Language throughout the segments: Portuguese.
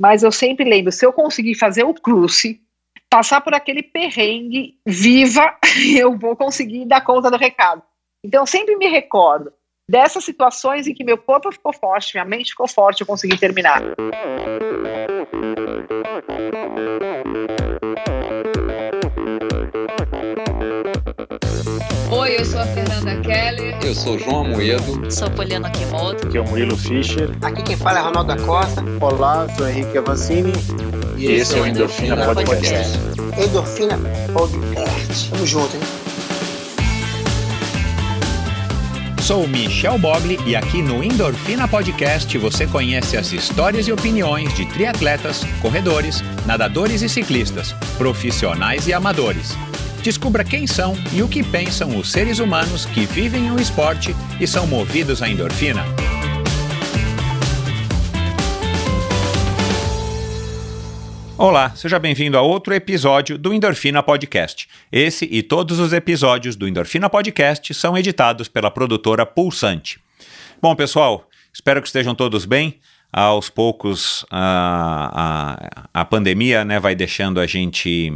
mas eu sempre lembro, se eu conseguir fazer o cruce, passar por aquele perrengue viva, eu vou conseguir dar conta do recado. Então eu sempre me recordo dessas situações em que meu corpo ficou forte, minha mente ficou forte, eu consegui terminar. Oi, eu sou a Fernanda Keller. Eu sou o João Amoedo. Sou Poliana Kimoto. Aqui é o Murilo Fischer. Aqui quem fala é Ronaldo da Costa. Olá, sou Henrique Avancini. E esse é o Endorfina Podcast. Endorfina Podcast. Tamo junto, hein? Sou Michel Bogli e aqui no Endorfina Podcast você conhece as histórias e opiniões de triatletas, corredores, nadadores e ciclistas, profissionais e amadores. Descubra quem são e o que pensam os seres humanos que vivem o esporte e são movidos à endorfina. Olá, seja bem-vindo a outro episódio do Endorfina Podcast. Esse e todos os episódios do Endorfina Podcast são editados pela produtora Pulsante. Bom, pessoal, espero que estejam todos bem. Aos poucos, a pandemia, vai deixando a gente...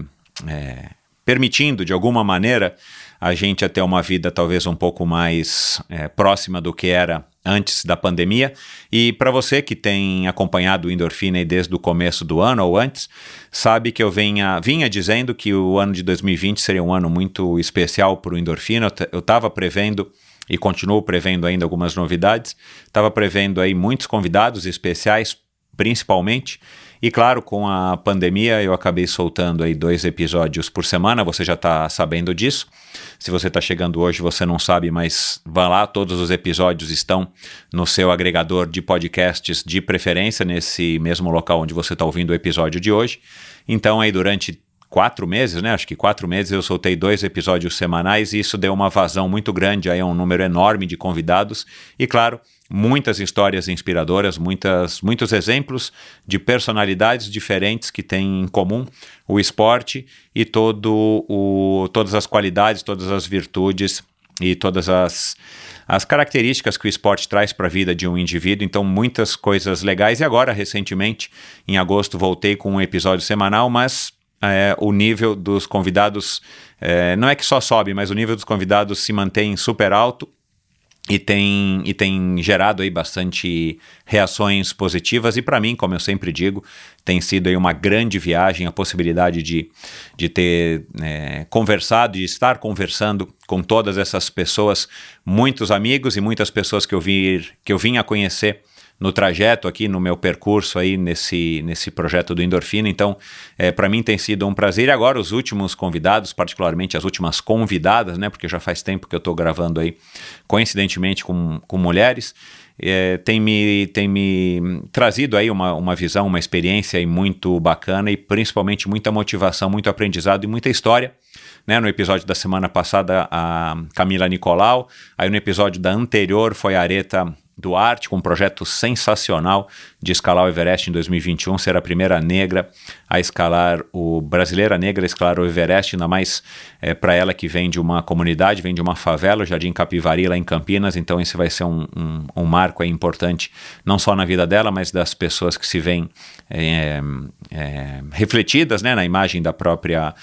permitindo, de alguma maneira, a gente a ter uma vida talvez um pouco mais próxima do que era antes da pandemia. E para você que tem acompanhado o Endorfina aí desde o começo do ano ou antes, sabe que eu vinha dizendo que o ano de 2020 seria um ano muito especial para o Endorfina. Eu estava prevendo e continuo prevendo ainda algumas novidades. Estava prevendo aí muitos convidados especiais, principalmente. E claro, com a pandemia eu acabei soltando aí 2 episódios por semana, você já está sabendo disso. Se você está chegando hoje, você não sabe, mas vá lá, todos os episódios estão no seu agregador de podcasts de preferência, nesse mesmo local onde você está ouvindo o episódio de hoje. Então aí durante 4 meses, acho que 4 meses eu soltei 2 episódios semanais e isso deu uma vazão muito grande, aí um número enorme de convidados e claro, muitas histórias inspiradoras, muitos exemplos de personalidades diferentes que têm em comum o esporte e todas as qualidades, todas as virtudes e todas as características que o esporte traz para a vida de um indivíduo. Então muitas coisas legais e agora recentemente, em agosto, voltei com um episódio semanal, mas... o nível dos convidados, não é que só sobe, mas o nível dos convidados se mantém super alto e tem gerado aí bastante reações positivas e para mim, como eu sempre digo, tem sido aí uma grande viagem a possibilidade de ter conversado, de estar conversando com todas essas pessoas, muitos amigos e muitas pessoas que eu vim a conhecer no trajeto aqui, no meu percurso aí nesse projeto do Endorfina. Então, para mim tem sido um prazer. E agora os últimos convidados, particularmente as últimas convidadas, porque já faz tempo que eu estou gravando aí, coincidentemente com mulheres, tem me trazido aí uma visão, uma experiência aí muito bacana e principalmente muita motivação, muito aprendizado e muita história. No episódio da semana passada, a Camila Nicolau, aí no episódio da anterior foi a Areta Duarte, com um projeto sensacional de escalar o Everest em 2021, ser a primeira negra a escalar, brasileira negra a escalar o Everest, ainda mais para ela que vem de uma comunidade, vem de uma favela, o Jardim Capivari, lá em Campinas. Então esse vai ser um marco aí importante, não só na vida dela, mas das pessoas que se veem refletidas na imagem da própria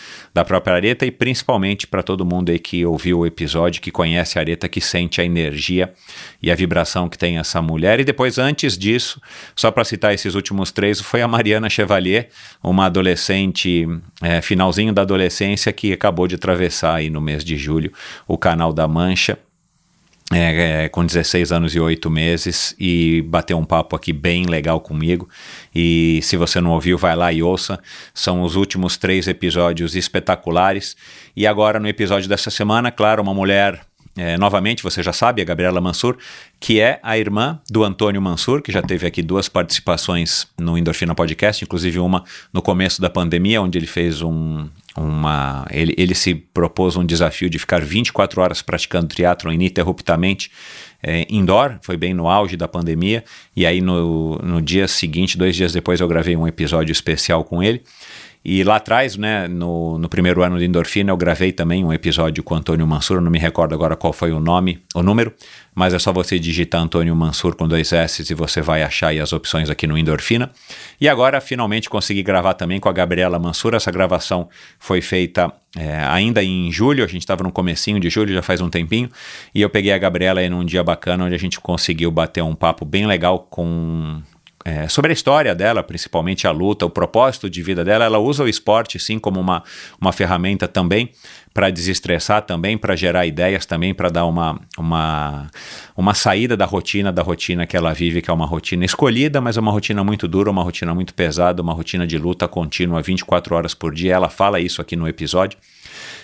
Areta e principalmente para todo mundo aí que ouviu o episódio, que conhece a Areta, que sente a energia e a vibração que tem essa mulher. E depois, antes disso, só para citar esses últimos 3, foi a Mariana Chevalier, uma adolescente, finalzinho da adolescência, que acabou de atravessar aí no mês de julho o Canal da Mancha, com 16 anos e 8 meses e bateu um papo aqui bem legal comigo. E se você não ouviu, vai lá e ouça. São os últimos 3 episódios espetaculares. E agora no episódio dessa semana, claro, uma mulher... novamente, você já sabe, a Gabriela Mansur, que é a irmã do Antônio Mansur, que já teve aqui 2 participações no Endorfina Podcast, inclusive uma no começo da pandemia, onde ele fez ele se propôs um desafio de ficar 24 horas praticando triatlon ininterruptamente indoor, foi bem no auge da pandemia, e aí no dia seguinte, 2 dias depois, eu gravei um episódio especial com ele. E lá atrás, né, no primeiro ano de Endorfina, eu gravei também um episódio com o Antônio Mansur, não me recordo agora qual foi o número, mas é só você digitar Antônio Mansur com 2 S e você vai achar aí as opções aqui no Endorfina. E agora, finalmente, consegui gravar também com a Gabriela Mansur. Essa gravação foi feita ainda em julho, a gente estava no comecinho de julho, já faz um tempinho, e eu peguei a Gabriela aí num dia bacana, onde a gente conseguiu bater um papo bem legal sobre a história dela, principalmente a luta, o propósito de vida dela. Ela usa o esporte sim como uma ferramenta também para desestressar, também para gerar ideias, também para dar uma saída da rotina que ela vive, que é uma rotina escolhida, mas é uma rotina muito dura, uma rotina muito pesada, uma rotina de luta contínua 24 horas por dia. Ela fala isso aqui no episódio,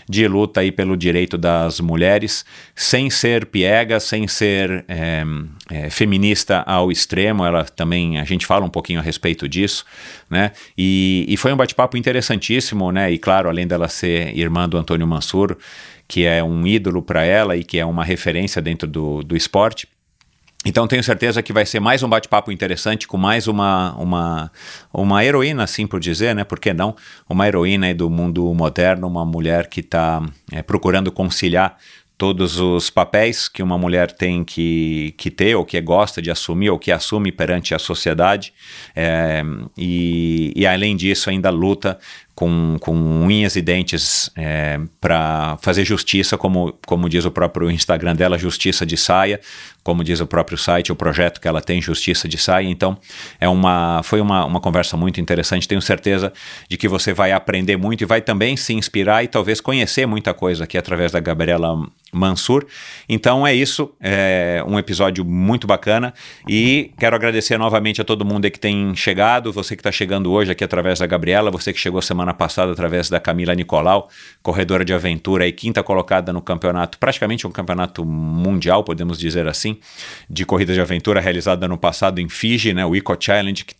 de luta aí pelo direito das mulheres, sem ser piega, sem ser feminista ao extremo. Ela também, a gente fala um pouquinho a respeito disso, né? E foi um bate-papo interessantíssimo, né? E claro, além dela ser irmã do Antônio Mansur, que é um ídolo para ela e que é uma referência dentro do esporte. Então tenho certeza que vai ser mais um bate-papo interessante com mais uma heroína, assim por dizer, né? Por que não? Uma heroína aí do mundo moderno, uma mulher que está procurando conciliar todos os papéis que uma mulher tem que ter, ou que gosta de assumir, ou que assume perante a sociedade, e além disso ainda luta com unhas e dentes para fazer justiça, como diz o próprio Instagram dela, Justiça de Saia, como diz o próprio site, o projeto que ela tem, Justiça de Saia. Então foi uma conversa muito interessante. Tenho certeza de que você vai aprender muito e vai também se inspirar e talvez conhecer muita coisa aqui através da Gabriela Mansur. Então é isso, um episódio muito bacana, e quero agradecer novamente a todo mundo aí que tem chegado, você que está chegando hoje aqui através da Gabriela, você que chegou semana passada através da Camila Nicolau, corredora de aventura e 5ª colocada no campeonato, praticamente um campeonato mundial, podemos dizer assim, de corrida de aventura realizado ano passado em Fiji, né, o Eco Challenge, que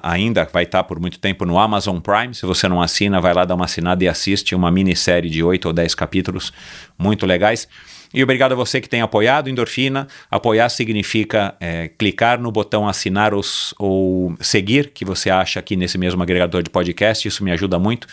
ainda vai estar por muito tempo no Amazon Prime. Se você não assina, vai lá dar uma assinada e assiste uma minissérie de 8 ou 10 capítulos muito legais. E obrigado a você que tem apoiado Endorfina. Apoiar significa clicar no botão assinar ou seguir, que você acha aqui nesse mesmo agregador de podcast. Isso me ajuda muito.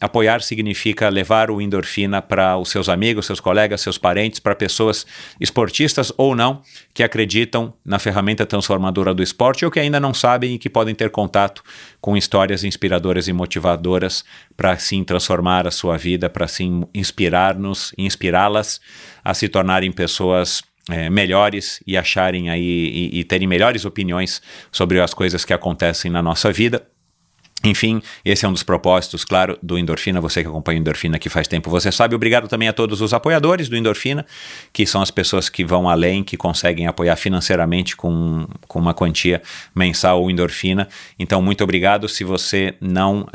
Apoiar significa levar o Endorfina para os seus amigos, seus colegas, seus parentes, para pessoas esportistas ou não, que acreditam na ferramenta transformadora do esporte ou que ainda não sabem e que podem ter contato com histórias inspiradoras e motivadoras para assim transformar a sua vida, para assim inspirá-las a se tornarem pessoas melhores e acharem aí e terem melhores opiniões sobre as coisas que acontecem na nossa vida. Enfim, esse é um dos propósitos, claro, do Endorfina. Você que acompanha o Endorfina aqui faz tempo, você sabe. Obrigado também a todos os apoiadores do Endorfina, que são as pessoas que vão além, que conseguem apoiar financeiramente com uma quantia mensal o Endorfina. Então, muito obrigado. Se você não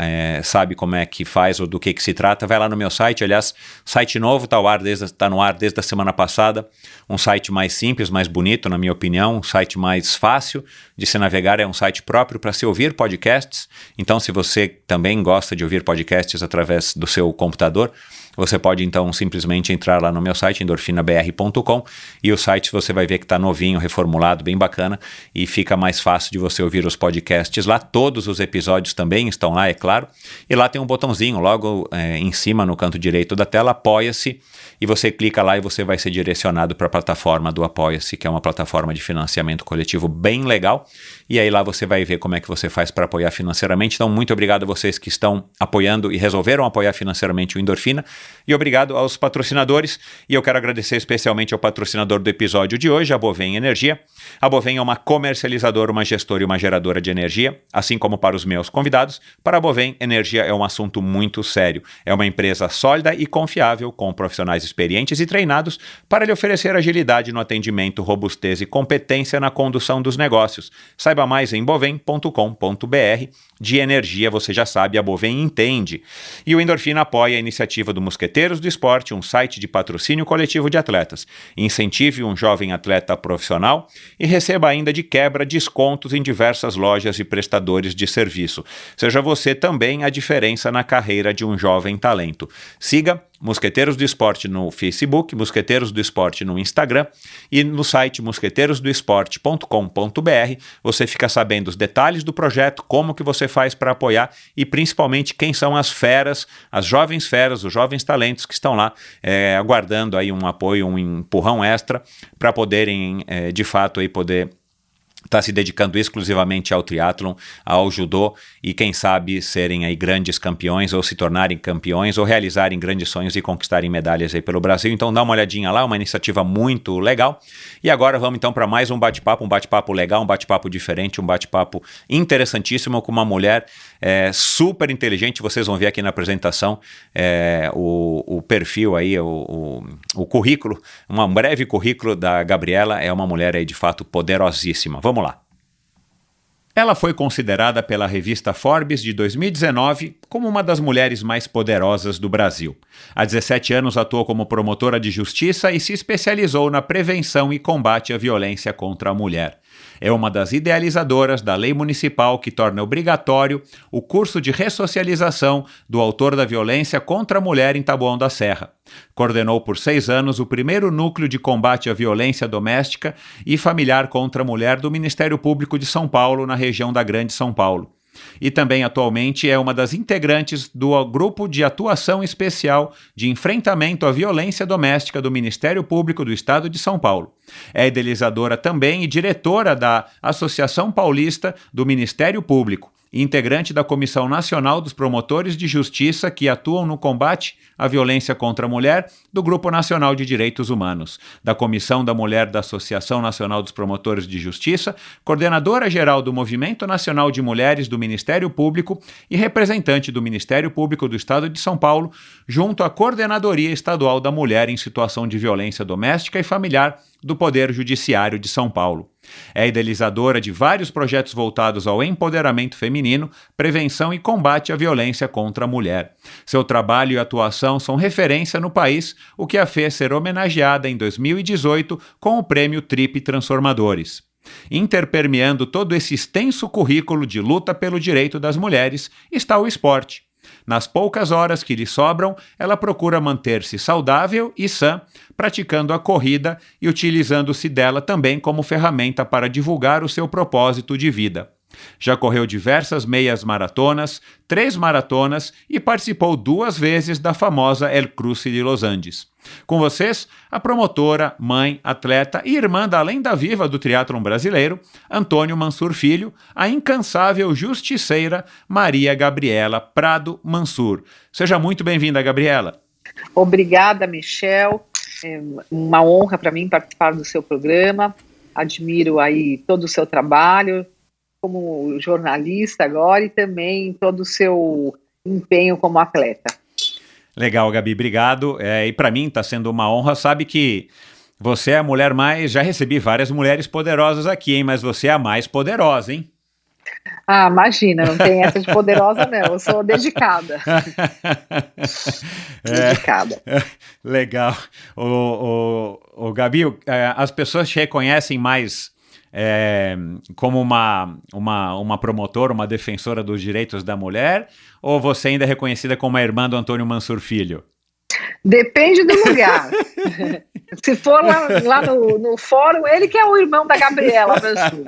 sabe como é que faz ou do que se trata, vai lá no meu site. Aliás, site novo, está no ar desde a semana passada. Um site mais simples, mais bonito, na minha opinião. Um site mais fácil de se navegar. É um site próprio para se ouvir podcasts. Então, se você também gosta de ouvir podcasts através do seu computador, você pode então simplesmente entrar lá no meu site, endorfinabr.com, e o site você vai ver que está novinho, reformulado, bem bacana, e fica mais fácil de você ouvir os podcasts lá. Todos os episódios também estão lá, é claro, e lá tem um botãozinho logo em cima no canto direito da tela, Apoia-se, e você clica lá e você vai ser direcionado para a plataforma do Apoia-se, que é uma plataforma de financiamento coletivo bem legal, e aí lá você vai ver como é que você faz para apoiar financeiramente. Então, muito obrigado a vocês que estão apoiando e resolveram apoiar financeiramente o Endorfina, e obrigado aos patrocinadores, e eu quero agradecer especialmente ao patrocinador do episódio de hoje, a Bovem Energia. A Bovem é uma comercializadora, uma gestora e uma geradora de energia, assim como para os meus convidados. Para a Bovem, energia é um assunto muito sério. É uma empresa sólida e confiável, com profissionais experientes e treinados para lhe oferecer agilidade no atendimento, robustez e competência na condução dos negócios. Saiba mais em bovem.com.br. De energia, você já sabe, a Bovem entende. E o Endorfina apoia a iniciativa do Mosqueteiros do Esporte, um site de patrocínio coletivo de atletas. Incentive um jovem atleta profissional e receba ainda de quebra descontos em diversas lojas e prestadores de serviço. Seja você também a diferença na carreira de um jovem talento. Siga Mosqueteiros do Esporte no Facebook, Mosqueteiros do Esporte no Instagram e no site mosqueteirosdoesporte.com.br você fica sabendo os detalhes do projeto, como que você faz para apoiar e principalmente quem são as feras, as jovens feras, os jovens talentos que estão lá aguardando aí um apoio, um empurrão extra para poderem de fato aí poder está se dedicando exclusivamente ao triatlon, ao judô e quem sabe serem aí grandes campeões ou se tornarem campeões ou realizarem grandes sonhos e conquistarem medalhas aí pelo Brasil. Então dá uma olhadinha lá, uma iniciativa muito legal. E agora vamos então para mais um bate-papo legal, um bate-papo diferente, um bate-papo interessantíssimo com uma mulher super inteligente. Vocês vão ver aqui na apresentação o perfil aí, o currículo, um breve currículo da Gabriela. É uma mulher aí de fato poderosíssima. Vamos lá. Ela foi considerada pela revista Forbes de 2019 como uma das mulheres mais poderosas do Brasil. Há 17 anos atuou como promotora de justiça e se especializou na prevenção e combate à violência contra a mulher. É uma das idealizadoras da lei municipal que torna obrigatório o curso de ressocialização do autor da violência contra a mulher em Taboão da Serra. Coordenou por 6 anos o primeiro núcleo de combate à violência doméstica e familiar contra a mulher do Ministério Público de São Paulo, na região da Grande São Paulo. E também atualmente é uma das integrantes do Grupo de Atuação Especial de Enfrentamento à Violência Doméstica do Ministério Público do Estado de São Paulo. É idealizadora também e diretora da Associação Paulista do Ministério Público, integrante da Comissão Nacional dos Promotores de Justiça que atuam no combate à violência contra a mulher do Grupo Nacional de Direitos Humanos, da Comissão da Mulher da Associação Nacional dos Promotores de Justiça, coordenadora-geral do Movimento Nacional de Mulheres do Ministério Público e representante do Ministério Público do Estado de São Paulo, junto à Coordenadoria Estadual da Mulher em Situação de Violência Doméstica e Familiar do Poder Judiciário de São Paulo. É idealizadora de vários projetos voltados ao empoderamento feminino, prevenção e combate à violência contra a mulher. Seu trabalho e atuação são referência no país, o que a fez ser homenageada em 2018 com o Prêmio Trip Transformadores. Interpermeando todo esse extenso currículo de luta pelo direito das mulheres está o esporte. Nas poucas horas que lhe sobram, ela procura manter-se saudável e sã, praticando a corrida e utilizando-se dela também como ferramenta para divulgar o seu propósito de vida. Já correu diversas meias maratonas, 3 maratonas e participou 2 vezes da famosa El Cruce de Los Andes. Com vocês, a promotora, mãe, atleta e irmã da lenda viva do triatlon brasileiro, Antônio Mansur Filho, a incansável justiceira Maria Gabriela Prado Mansur. Seja muito bem-vinda, Gabriela. Obrigada, Michel. É uma honra para mim participar do seu programa. Admiro aí todo o seu trabalho como jornalista agora e também todo o seu empenho como atleta. Legal, Gabi, obrigado. E para mim está sendo uma honra. Sabe que você é a mulher mais... Já recebi várias mulheres poderosas aqui, hein? Mas você é a mais poderosa, hein? Ah, imagina, não tem essa de poderosa não, eu sou dedicada. Dedicada. Legal. O Gabi, as pessoas te reconhecem mais como uma promotora, uma defensora dos direitos da mulher, ou você ainda é reconhecida como a irmã do Antônio Mansur Filho? Depende do lugar. Se for lá no fórum, ele que é o irmão da Gabriela Mansur.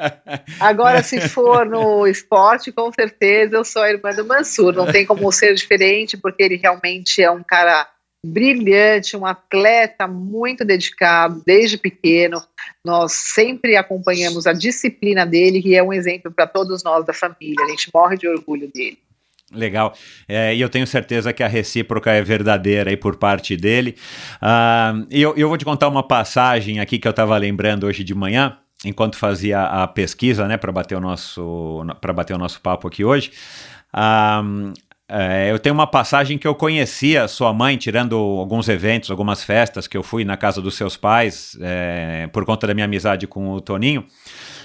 Agora, se for no esporte, com certeza eu sou a irmã do Mansur. Não tem como ser diferente, porque ele realmente é um cara brilhante, um atleta muito dedicado desde pequeno. Nós sempre acompanhamos a disciplina dele, que é um exemplo para todos nós da família. A gente morre de orgulho dele. Legal, e eu tenho certeza que a recíproca é verdadeira aí por parte dele. Eu vou te contar uma passagem aqui que eu estava lembrando hoje de manhã, enquanto fazia a pesquisa, né, para bater o nosso papo aqui hoje. Eu tenho uma passagem que eu conhecia sua mãe, tirando alguns eventos, algumas festas que eu fui na casa dos seus pais, por conta da minha amizade com o Toninho.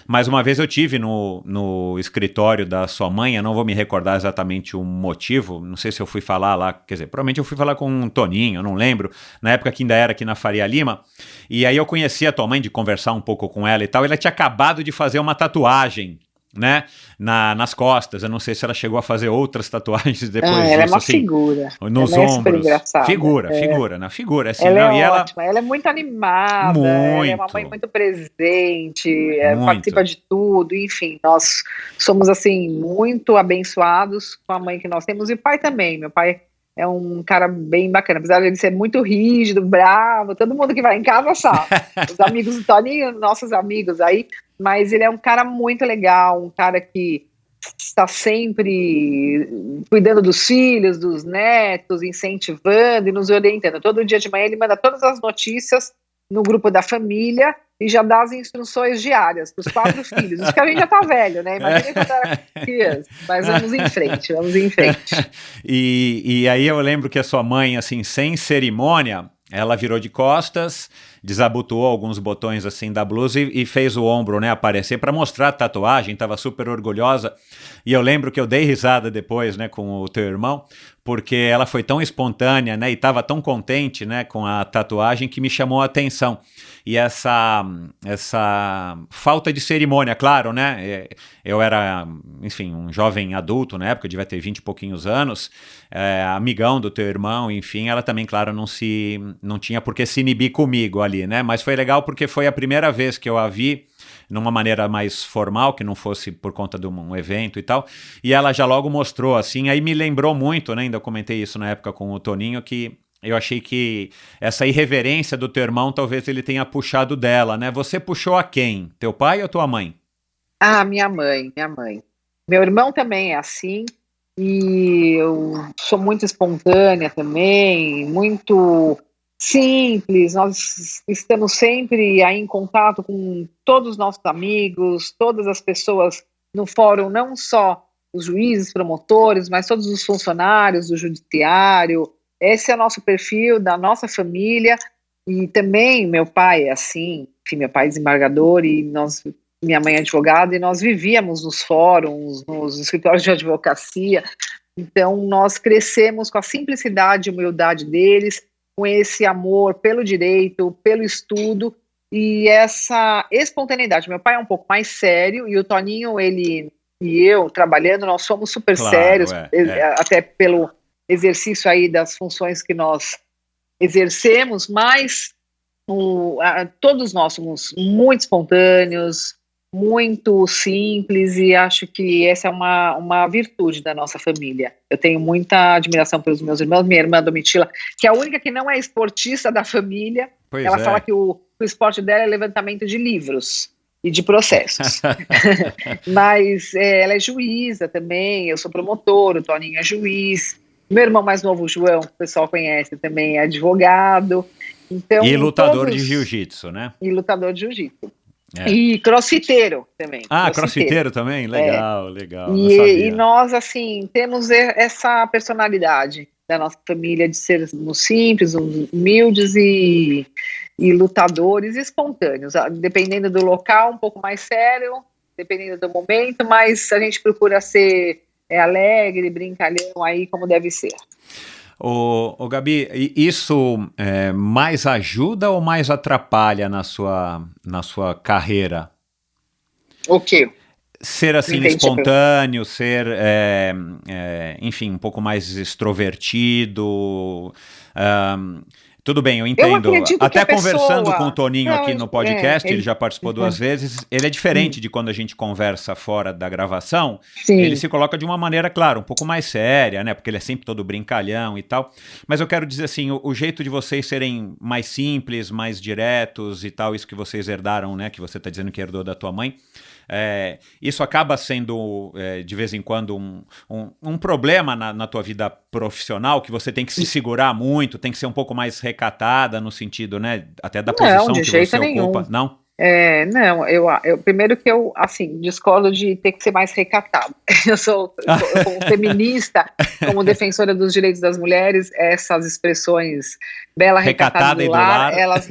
Mas uma vez eu tive no escritório da sua mãe, eu não vou me recordar exatamente o motivo, não sei se eu fui falar lá, quer dizer, provavelmente eu fui falar com o Toninho, eu não lembro, na época que ainda era aqui na Faria Lima, e aí eu conheci a tua mãe, de conversar um pouco com ela e tal, ela tinha acabado de fazer uma tatuagem né, nas costas. Eu não sei se ela chegou a fazer outras tatuagens depois disso. Ela é uma assim, figura. nos ela é ombros. super engraçada. Figura, assim. Ela Não, é e ótima, ela é muito animada, ela é uma mãe muito presente, participa de tudo, enfim, nós somos, assim, muito abençoados com a mãe que nós temos, e o pai também. Meu pai é um cara bem bacana, apesar de ele ser muito rígido, bravo, todo mundo que vai em casa sabe, os amigos do Toninho, nossos amigos aí, mas ele é um cara muito legal, um cara que está sempre cuidando dos filhos, dos netos, incentivando e nos orientando. Todo dia de manhã ele manda todas as notícias no grupo da família e já dá as instruções diárias para os 4 filhos. Isso que a gente já tá velho, né? Imagina quando era criança. Mas vamos em frente. E aí eu lembro que a sua mãe, assim, sem cerimônia, ela virou de costas, desabotoou alguns botões assim da blusa e fez o ombro, né, aparecer para mostrar a tatuagem, estava super orgulhosa. E eu lembro que eu dei risada depois, né, com o teu irmão, porque ela foi tão espontânea, né, e estava tão contente, né, com a tatuagem que me chamou a atenção. E essa falta de cerimônia, claro, né, eu era, enfim, um jovem adulto na época, eu devia ter 20 e pouquinhos anos, amigão do teu irmão, enfim, ela também, claro, não tinha por que se inibir comigo ali, né, mas foi legal porque foi a primeira vez que eu a vi numa maneira mais formal, que não fosse por conta de um evento e tal, e ela já logo mostrou, assim, aí me lembrou muito, né, ainda comentei isso na época com o Toninho, que eu achei que essa irreverência do teu irmão, talvez ele tenha puxado dela, né? Você puxou a quem? Teu pai ou tua mãe? Ah, minha mãe. Meu irmão também é assim, e eu sou muito espontânea também, muito simples. Nós estamos sempre aí em contato com todos os nossos amigos, todas as pessoas no fórum, não só os juízes, promotores, mas todos os funcionários do judiciário. Esse é o nosso perfil da nossa família, e também meu pai é assim, enfim, meu pai é desembargador e minha mãe é advogada, e nós vivíamos nos fóruns, nos escritórios de advocacia, então nós crescemos com a simplicidade e humildade deles, com esse amor pelo direito, pelo estudo e essa espontaneidade. Meu pai é um pouco mais sério, e o Toninho, ele e eu, trabalhando, nós somos super sérios, até pelo exercício aí das funções que nós exercemos, mas todos nós somos muito espontâneos, muito simples, e acho que essa é uma virtude da nossa família. Eu tenho muita admiração pelos meus irmãos, minha irmã Domitila, que é a única que não é esportista da família. Ela fala que o esporte dela é levantamento de livros e de processos. Mas ela é juíza também, eu sou promotor, o Toninho é juiz. Meu irmão mais novo, o João, que o pessoal conhece também, é advogado. Então, e lutador de jiu-jitsu, né? E lutador de jiu-jitsu. E crossfiteiro também. Crossfiteiro também? Legal. E nós, assim, temos essa personalidade da nossa família de sermos simples, humildes e lutadores espontâneos. Dependendo do local, um pouco mais sério, dependendo do momento, mas a gente procura ser alegre, brincalhão aí, como deve ser. Ô Gabi, isso mais ajuda ou mais atrapalha na sua carreira? O quê? Ser assim espontâneo, ser, enfim, um pouco mais extrovertido. Tudo bem, eu entendo. Até conversando com o Toninho aqui no podcast, ele já participou 2 vezes, ele é diferente de quando a gente conversa fora da gravação. Sim. Ele se coloca de uma maneira, claro, um pouco mais séria, né? Porque ele é sempre todo brincalhão e tal. Mas eu quero dizer assim, o jeito de vocês serem mais simples, mais diretos e tal, isso que vocês herdaram, né? Que você está dizendo que herdou da tua mãe. Isso acaba sendo, de vez em quando, um problema na tua vida profissional, que você tem que se segurar muito, tem que ser um pouco mais recatada no sentido, né, até da posição que você ocupa. Não? Não, eu primeiro que eu, assim, discordo de ter que ser mais recatado. Eu sou como feminista, como defensora dos direitos das mulheres, essas expressões bela, recatada e do lar, elas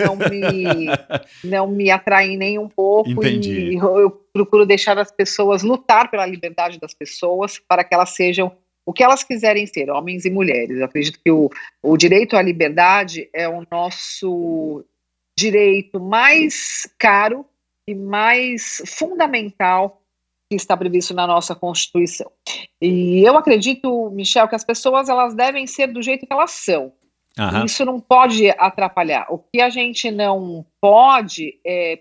não me atraem nem um pouco. Entendi. E eu procuro deixar as pessoas lutar pela liberdade das pessoas, para que elas sejam o que elas quiserem ser, homens e mulheres. Eu acredito que o direito à liberdade é o nosso direito mais caro e mais fundamental que está previsto na nossa Constituição. E eu acredito, Michel, que as pessoas elas devem ser do jeito que elas são. Aham. Isso não pode atrapalhar. O que a gente não pode é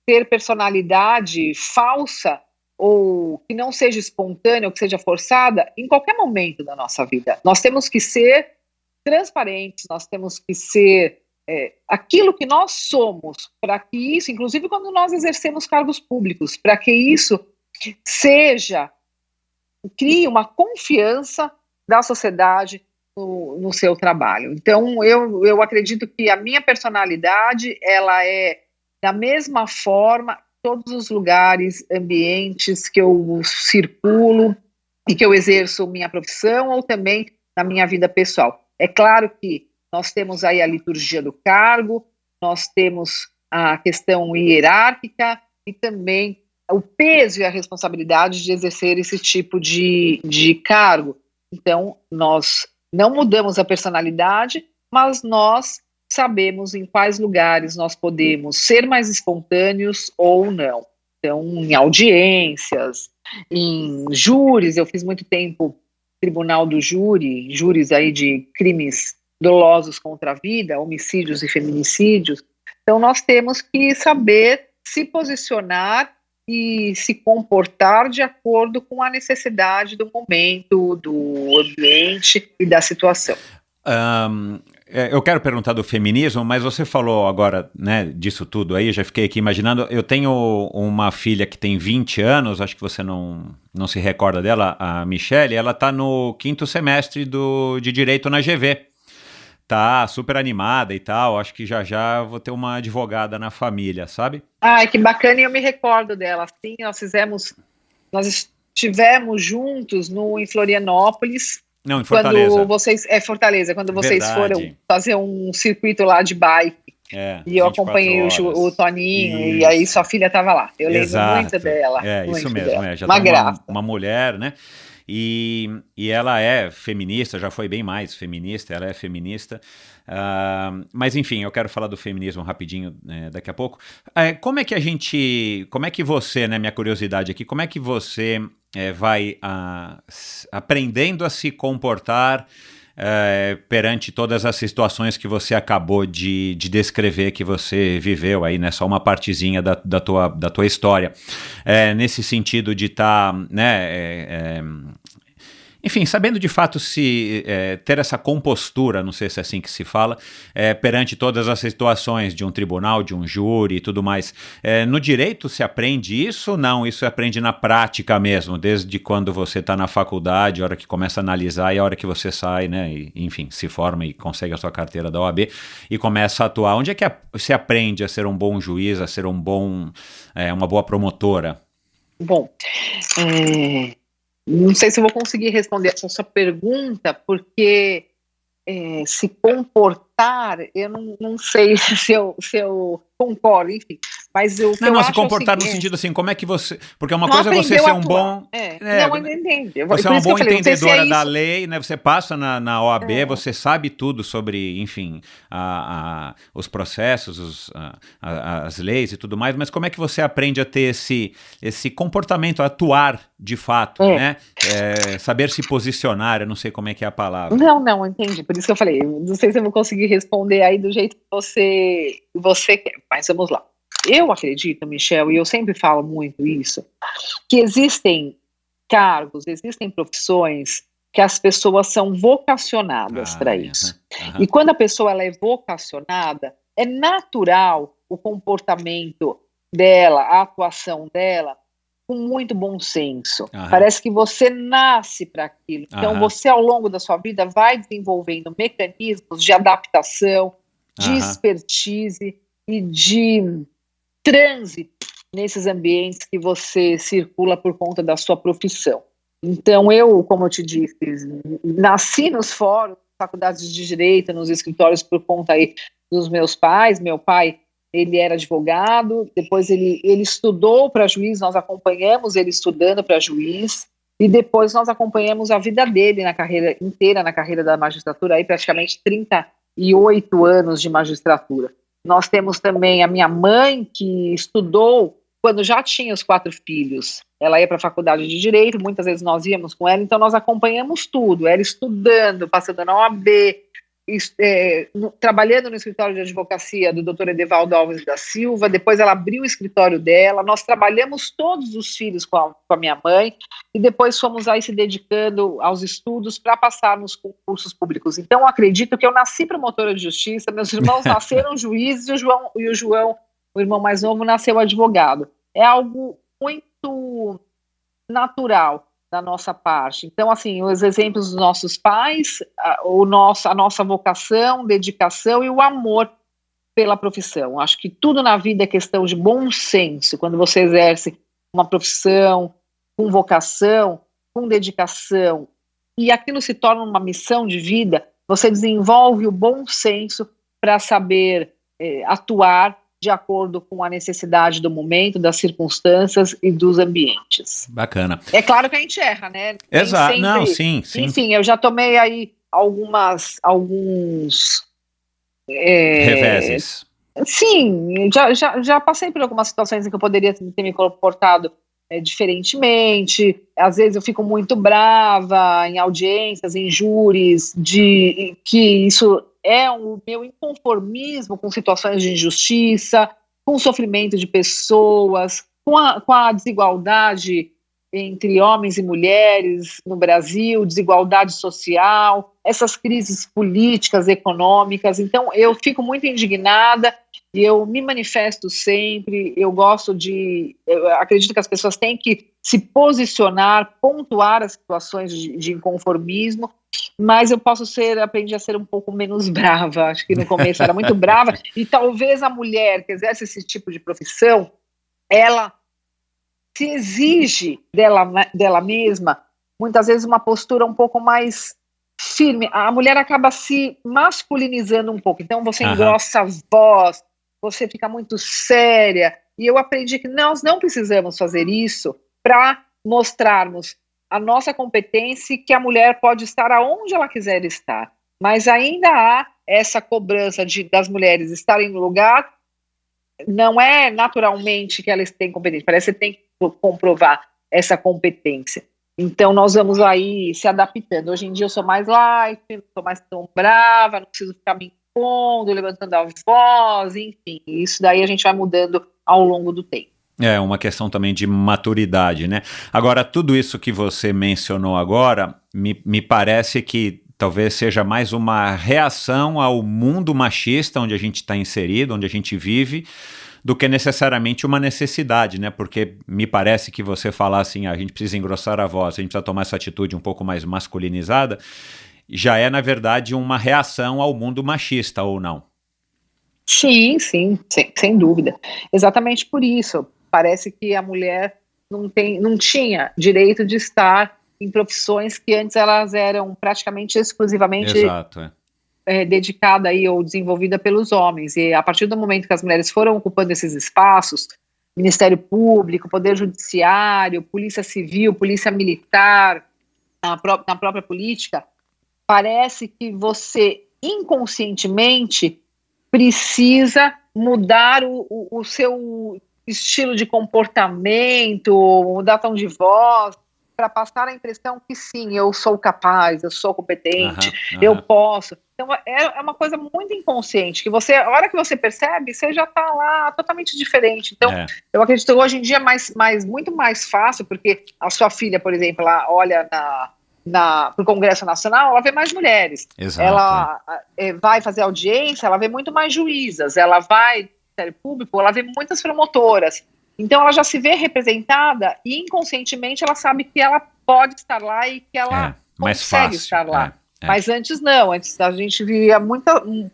ter personalidade falsa ou que não seja espontânea ou que seja forçada em qualquer momento da nossa vida. Nós temos que ser transparentes, nós temos que ser aquilo que nós somos, para que isso, inclusive quando nós exercemos cargos públicos, para que isso crie uma confiança da sociedade no seu trabalho. Então, eu acredito que a minha personalidade, ela é da mesma forma, todos os lugares, ambientes que eu circulo e que eu exerço minha profissão ou também na minha vida pessoal. É claro que nós temos aí a liturgia do cargo, nós temos a questão hierárquica e também o peso e a responsabilidade de exercer esse tipo de cargo. Então, nós não mudamos a personalidade, mas nós sabemos em quais lugares nós podemos ser mais espontâneos ou não. Então, em audiências, em júris, eu fiz muito tempo tribunal do júris aí de crimes dolosos contra a vida, homicídios e feminicídios. Então, nós temos que saber se posicionar e se comportar de acordo com a necessidade do momento, do ambiente e da situação. Eu quero perguntar do feminismo, mas você falou agora, né, disso tudo aí, já fiquei aqui imaginando. Eu tenho uma filha que tem 20 anos, acho que você não se recorda dela, a Michele, ela está no 5º semestre de Direito na GV. Tá super animada e tal, acho que já vou ter uma advogada na família, sabe? Ai, que bacana, e eu me recordo dela. Sim, nós estivemos juntos em Florianópolis. Não, em Fortaleza. Fortaleza, quando vocês Verdade. Foram fazer um circuito lá de bike. E eu acompanhei o Toninho, isso. E aí sua filha estava lá. Eu lembro muito dela. Isso mesmo, dela. Já uma tá graça. Uma mulher, né? E ela é feminista, já foi bem mais feminista, ela é feminista. Mas enfim, eu quero falar do feminismo rapidinho, daqui a pouco. Como é que você, né, minha curiosidade aqui, como é que você vai aprendendo a se comportar perante todas as situações que você acabou de descrever, que você viveu aí, né, só uma partezinha da tua história, nesse sentido de estar, né, enfim, sabendo de fato se ter essa compostura, não sei se é assim que se fala, perante todas as situações de um tribunal, de um júri e tudo mais. No direito se aprende isso ou não? Isso se aprende na prática mesmo, desde quando você está na faculdade, a hora que começa a analisar e a hora que você sai, né? E, enfim, se forma e consegue a sua carteira da OAB e começa a atuar. Onde é que se aprende a ser um bom juiz, a ser uma boa promotora? Bom, não sei se eu vou conseguir responder essa sua pergunta, porque se comportar, eu não sei se eu concordo, enfim. Mas o que eu acho se comportar é o seguinte, no sentido assim, como é que você... Porque uma coisa é você ser um bom... não, eu entendi. Você é uma boa entendedora da lei, né? Você passa na OAB, você sabe tudo sobre, enfim, os processos, as leis e tudo mais, mas como é que você aprende a ter esse comportamento, a atuar de fato, né? Saber se posicionar, eu não sei como é que é a palavra. Não, entendi. Por isso que eu falei, não sei se eu vou conseguir responder aí do jeito que você quer, mas vamos lá. Eu acredito, Michel, e eu sempre falo muito isso, que existem cargos, existem profissões que as pessoas são vocacionadas para isso. E quando a pessoa ela é vocacionada, é natural o comportamento dela, a atuação dela, com muito bom senso. Parece que você nasce para aquilo. Então, você, ao longo da sua vida, vai desenvolvendo mecanismos de adaptação, de expertise e de trânsito nesses ambientes que você circula por conta da sua profissão. Então, eu, como eu te disse, nasci nos fóruns, faculdades de direito, nos escritórios por conta aí dos meus pais. Meu pai, ele era advogado, depois ele estudou para juiz, nós acompanhamos ele estudando para juiz, e depois nós acompanhamos a vida dele na carreira inteira, na carreira da magistratura, aí praticamente 38 anos de magistratura. Nós temos também a minha mãe, que estudou quando já tinha os 4 filhos, ela ia para a faculdade de Direito, muitas vezes nós íamos com ela, então nós acompanhamos tudo, ela estudando, passando na OAB, trabalhando no escritório de advocacia do Dr. Edevaldo Alves da Silva, depois ela abriu o escritório dela, nós trabalhamos todos os filhos com a minha mãe, e depois fomos aí se dedicando aos estudos para passar nos concursos públicos. Então eu acredito que eu nasci promotora de justiça, meus irmãos nasceram juízes, e o João, o irmão mais novo, nasceu advogado. É algo muito natural da nossa parte. Então, assim, os exemplos dos nossos pais, a nossa vocação, dedicação e o amor pela profissão. Acho que tudo na vida é questão de bom senso. Quando você exerce uma profissão com vocação, com dedicação, e aquilo se torna uma missão de vida, você desenvolve o bom senso para saber atuar de acordo com a necessidade do momento, das circunstâncias e dos ambientes. Bacana. É claro que a gente erra, né? Exato, sempre, não, sim. Enfim, eu já tomei aí alguns reveses. Sim, já passei por algumas situações em que eu poderia ter me comportado diferentemente. Às vezes eu fico muito brava em audiências, em júris, de que isso é o meu inconformismo com situações de injustiça, com o sofrimento de pessoas, com a desigualdade entre homens e mulheres no Brasil, desigualdade social, essas crises políticas, econômicas. Então, eu fico muito indignada e eu me manifesto sempre. Eu acredito que as pessoas têm que se posicionar, pontuar as situações de inconformismo, mas eu aprendi a ser um pouco menos brava. Acho que no começo era muito brava, e talvez a mulher que exerce esse tipo de profissão, ela se exige dela mesma, muitas vezes, uma postura um pouco mais firme. A mulher acaba se masculinizando um pouco, então você engrossa a voz, você fica muito séria, e eu aprendi que nós não precisamos fazer isso para mostrarmos a nossa competência e que a mulher pode estar aonde ela quiser estar, mas ainda há essa cobrança das mulheres estarem no lugar. Não é naturalmente que elas têm competência, parece que você tem que comprovar essa competência. Então nós vamos aí se adaptando. Hoje em dia eu sou mais light, não sou mais tão brava, não preciso ficar me impondo, levantando a voz, enfim, isso daí a gente vai mudando ao longo do tempo. É uma questão também de maturidade, né? Agora, tudo isso que você mencionou agora, me parece que talvez seja mais uma reação ao mundo machista onde a gente está inserido, onde a gente vive, do que necessariamente uma necessidade, né? Porque me parece que você falar assim, a gente precisa engrossar a voz, a gente precisa tomar essa atitude um pouco mais masculinizada, já é, na verdade, uma reação ao mundo machista, ou não? Sim, sem dúvida. Exatamente por isso. Parece que a mulher não tinha direito de estar em profissões que antes elas eram praticamente exclusivamente dedicada aí, ou desenvolvida pelos homens. E a partir do momento que as mulheres foram ocupando esses espaços, Ministério Público, Poder Judiciário, Polícia Civil, Polícia Militar, na própria política, parece que você inconscientemente precisa mudar o seu estilo de comportamento, mudar tom de voz, para passar a impressão que sim, eu sou capaz, eu sou competente, eu posso. Então é uma coisa muito inconsciente, que você, a hora que você percebe, você já está lá totalmente diferente. Então eu acredito que hoje em dia é muito mais fácil, porque a sua filha, por exemplo, ela olha para o Congresso Nacional, ela vê mais mulheres. Exato, ela vai fazer audiência, ela vê muito mais juízas, ela vai no Ministério Público, ela vê muitas promotoras. Então ela já se vê representada e inconscientemente ela sabe que ela pode estar lá e que ela consegue estar lá. Mas antes não, antes a gente via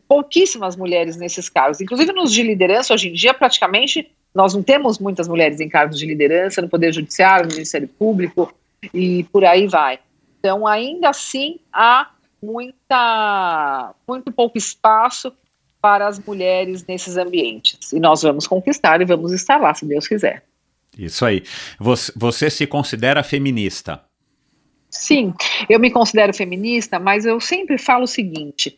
pouquíssimas mulheres nesses cargos. Inclusive nos de liderança, hoje em dia praticamente nós não temos muitas mulheres em cargos de liderança no Poder Judiciário, no Ministério Público e por aí vai. Então ainda assim há muito pouco espaço para as mulheres nesses ambientes. E nós vamos conquistar e vamos estar lá, se Deus quiser. Isso aí. Você se considera feminista? Sim, eu me considero feminista, mas eu sempre falo o seguinte,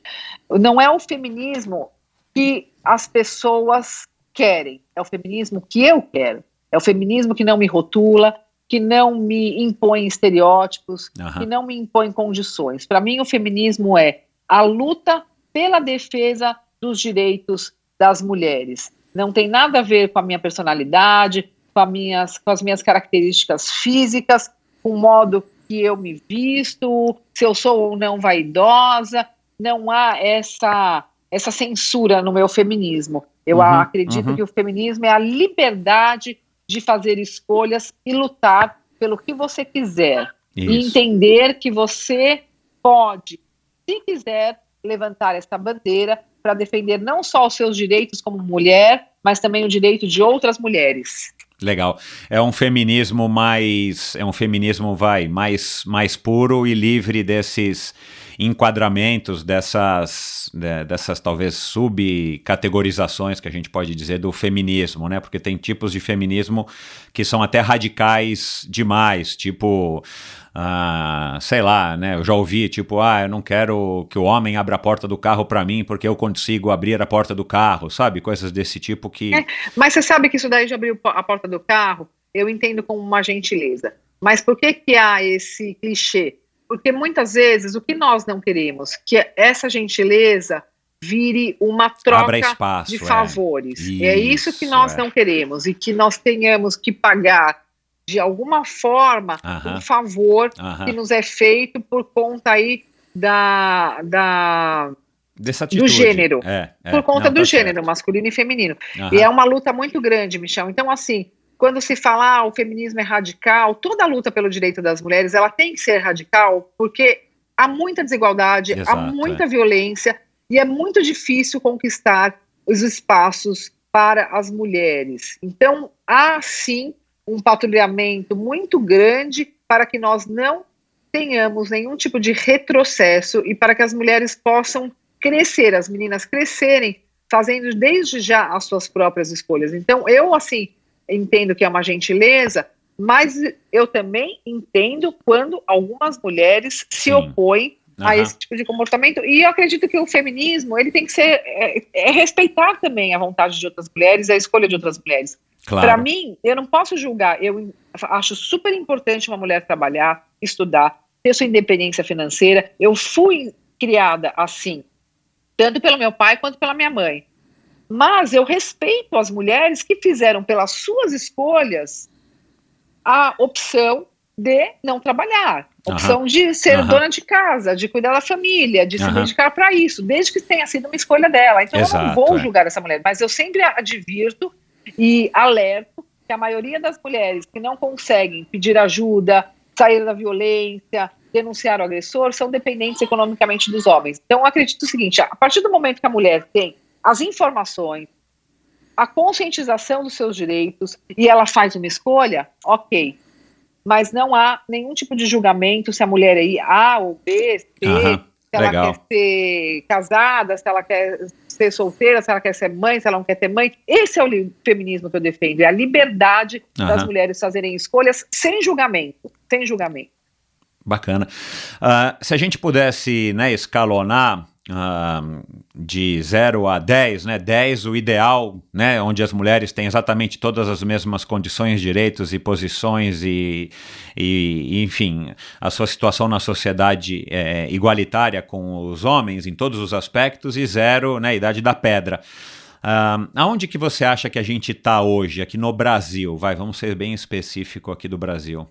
não é o feminismo que as pessoas querem, é o feminismo que eu quero. É o feminismo que não me rotula, que não me impõe estereótipos, que não me impõe condições. Para mim, o feminismo é a luta pela defesa dos direitos das mulheres. Não tem nada a ver com a minha personalidade, com as minhas características físicas, com o modo que eu me visto, se eu sou ou não vaidosa. Não há essa censura no meu feminismo. Eu acredito que o feminismo é a liberdade de fazer escolhas e lutar pelo que você quiser. Isso. E entender que você pode, se quiser, levantar essa bandeira para defender não só os seus direitos como mulher, mas também o direito de outras mulheres. Legal. É um feminismo mais puro e livre desses enquadramentos, dessas talvez subcategorizações que a gente pode dizer do feminismo, né? Porque tem tipos de feminismo que são até radicais demais, tipo, sei lá, né? Eu já ouvi, tipo, eu não quero que o homem abra a porta do carro para mim porque eu consigo abrir a porta do carro, sabe? Coisas desse tipo que... Mas você sabe que isso daí de abrir a porta do carro, eu entendo como uma gentileza. Mas por que há esse clichê? Porque muitas vezes o que nós não queremos, que essa gentileza vire uma troca de favores. É isso que nós não queremos, e que nós tenhamos que pagar de alguma forma um favor que nos é feito por conta aí dessa atitude. Do gênero, por conta do gênero, certo. Masculino e feminino. E é uma luta muito grande, Michel. Então, assim, quando se fala o feminismo é radical, toda a luta pelo direito das mulheres, ela tem que ser radical, porque há muita desigualdade, há muita violência, e é muito difícil conquistar os espaços para as mulheres. Então, há sim um patrulhamento muito grande para que nós não tenhamos nenhum tipo de retrocesso e para que as mulheres possam crescer, as meninas crescerem, fazendo desde já as suas próprias escolhas. Então, eu, assim, entendo que é uma gentileza, mas eu também entendo quando algumas mulheres se opõem a esse tipo de comportamento, e eu acredito que o feminismo, ele tem que ser, respeitar também a vontade de outras mulheres, a escolha de outras mulheres. Claro. Para mim, eu não posso julgar, eu acho super importante uma mulher trabalhar, estudar, ter sua independência financeira. Eu fui criada assim, tanto pelo meu pai quanto pela minha mãe. Mas eu respeito as mulheres que fizeram pelas suas escolhas a opção de não trabalhar, a opção de ser dona de casa, de cuidar da família, de se dedicar para isso, desde que tenha sido uma escolha dela. Então eu não vou julgar essa mulher, mas eu sempre advirto e alerto que a maioria das mulheres que não conseguem pedir ajuda, sair da violência, denunciar o agressor, são dependentes economicamente dos homens. Então eu acredito o seguinte, a partir do momento que a mulher tem as informações, a conscientização dos seus direitos e ela faz uma escolha, ok, mas não há nenhum tipo de julgamento se a mulher é A ou B, C, se ela quer ser casada, se ela quer ser solteira, se ela quer ser mãe, se ela não quer ter mãe. Esse é o feminismo que eu defendo, é a liberdade das mulheres fazerem escolhas sem julgamento, sem julgamento. Bacana. Se a gente pudesse, né, escalonar de 0 a 10, né, 10 o ideal, né, onde as mulheres têm exatamente todas as mesmas condições, direitos e posições e enfim, a sua situação na sociedade é igualitária com os homens em todos os aspectos, e 0, né, idade da pedra. Aonde que você acha que a gente está hoje, aqui no Brasil? Vamos ser bem específico aqui do Brasil.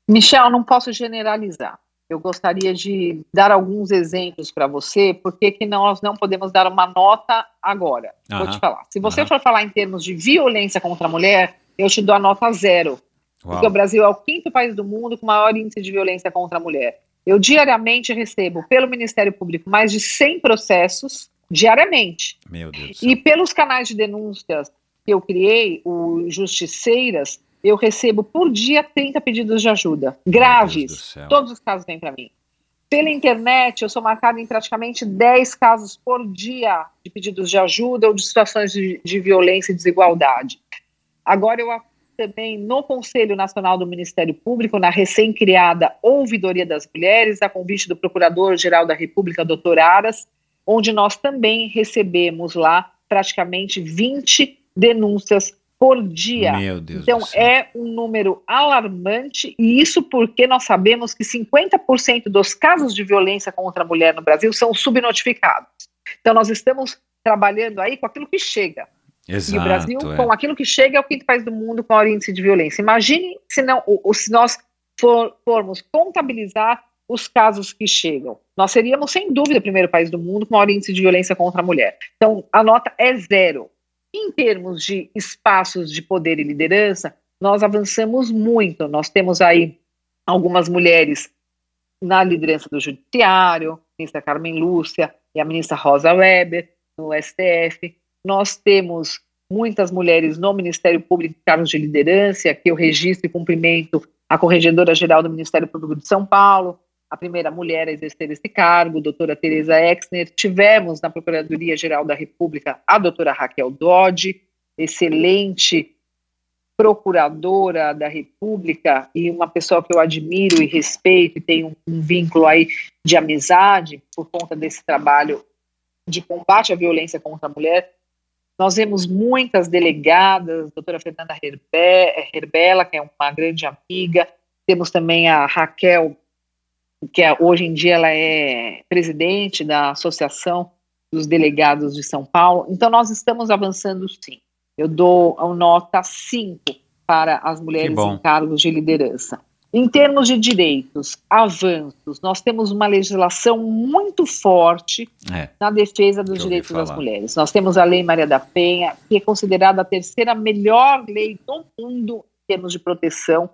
Michel, não posso generalizar. Eu gostaria de dar alguns exemplos para você, porque que nós não podemos dar uma nota agora. Vou te falar. Se você for falar em termos de violência contra a mulher, eu te dou a nota 0. Porque o Brasil é o 5º país do mundo com maior índice de violência contra a mulher. Eu diariamente recebo pelo Ministério Público mais de 100 processos, diariamente. Meu Deus do céu. E pelos canais de denúncias que eu criei, o Justiceiras, eu recebo por dia 30 pedidos de ajuda, graves, todos os casos vêm para mim. Pela internet, eu sou marcada em praticamente 10 casos por dia de pedidos de ajuda ou de situações de violência e desigualdade. Agora eu também no Conselho Nacional do Ministério Público, na recém-criada Ouvidoria das Mulheres, a convite do Procurador-Geral da República, Dr. Aras, onde nós também recebemos lá praticamente 20 denúncias por dia. Meu Deus então do céu. é um número alarmante, e isso porque nós sabemos que 50% dos casos de violência contra a mulher no Brasil são subnotificados. Então nós estamos trabalhando aí com aquilo que chega. Exato, E o Brasil, com aquilo que chega, é o quinto país do mundo com maior índice de violência. Imagine se nós formos contabilizar os casos que chegam. Nós seríamos, sem dúvida, o primeiro país do mundo com maior índice de violência contra a mulher. Então, a nota é 0. Em termos de espaços de poder e liderança, nós avançamos muito. Nós temos aí algumas mulheres na liderança do Judiciário, a ministra Carmen Lúcia e a ministra Rosa Weber, no STF. Nós temos muitas mulheres no Ministério Público em cargos de liderança, que eu registro e cumprimento a Corregedora-Geral do Ministério Público de São Paulo, a primeira mulher a exercer esse cargo, a doutora Tereza Exner. Tivemos na Procuradoria-Geral da República a doutora Raquel Dodge, excelente procuradora da República e uma pessoa que eu admiro e respeito e tenho um vínculo aí de amizade por conta desse trabalho de combate à violência contra a mulher. Nós vemos muitas delegadas, a doutora Fernanda Herbella, que é uma grande amiga, temos também a Raquel, que hoje em dia ela é presidente da Associação dos Delegados de São Paulo. Então nós estamos avançando sim. Eu dou a nota 5 para as mulheres em cargos de liderança. Em termos de direitos, avanços, nós temos uma legislação muito forte na defesa dos direitos das mulheres. Nós temos a Lei Maria da Penha, que é considerada a terceira melhor lei do mundo em termos de proteção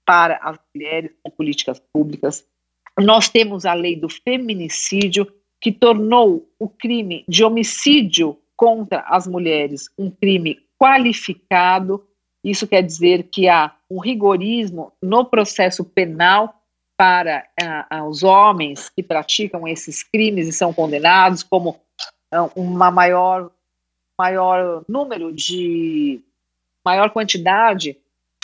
para as mulheres com políticas públicas. Nós temos a Lei do Feminicídio, que tornou o crime de homicídio contra as mulheres um crime qualificado. Isso quer dizer que há um rigorismo no processo penal para os homens que praticam esses crimes e são condenados, como uma maior quantidade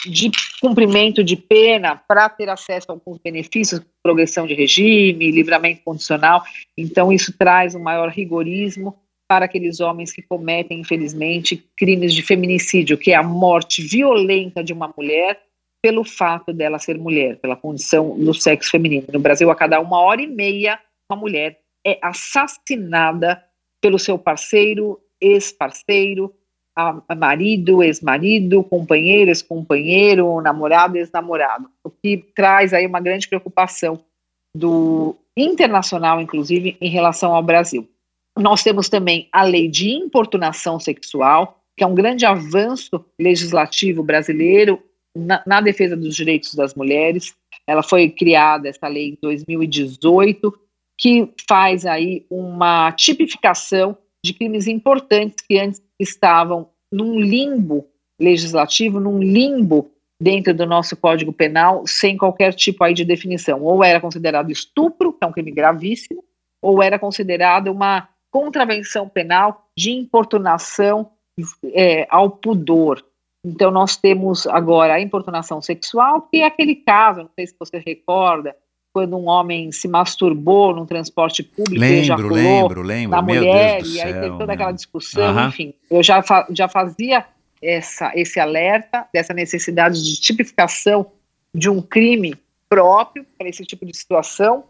de cumprimento de pena para ter acesso a alguns benefícios, progressão de regime, livramento condicional. Então isso traz um maior rigorismo para aqueles homens que cometem, infelizmente, crimes de feminicídio, que é a morte violenta de uma mulher pelo fato dela ser mulher, pela condição do sexo feminino. No Brasil, a cada 1h30, uma mulher é assassinada pelo seu parceiro, ex-parceiro, marido, ex-marido, companheiro, ex-companheiro, namorado, ex-namorado. O que traz aí uma grande preocupação do internacional, inclusive, em relação ao Brasil. Nós temos também a lei de importunação sexual, que é um grande avanço legislativo brasileiro na defesa dos direitos das mulheres. Ela foi criada, essa lei, em 2018, que faz aí uma tipificação de crimes importantes que antes estavam num limbo legislativo, num limbo dentro do nosso Código Penal, sem qualquer tipo aí de definição. Ou era considerado estupro, que é um crime gravíssimo, ou era considerado uma contravenção penal de importunação ao pudor. Então nós temos agora a importunação sexual, que é aquele caso, não sei se você recorda, quando um homem se masturbou num transporte público e ejaculou na mulher, e aí teve toda aquela discussão, enfim. Eu já fazia esse alerta dessa necessidade de tipificação de um crime próprio para esse tipo de situação,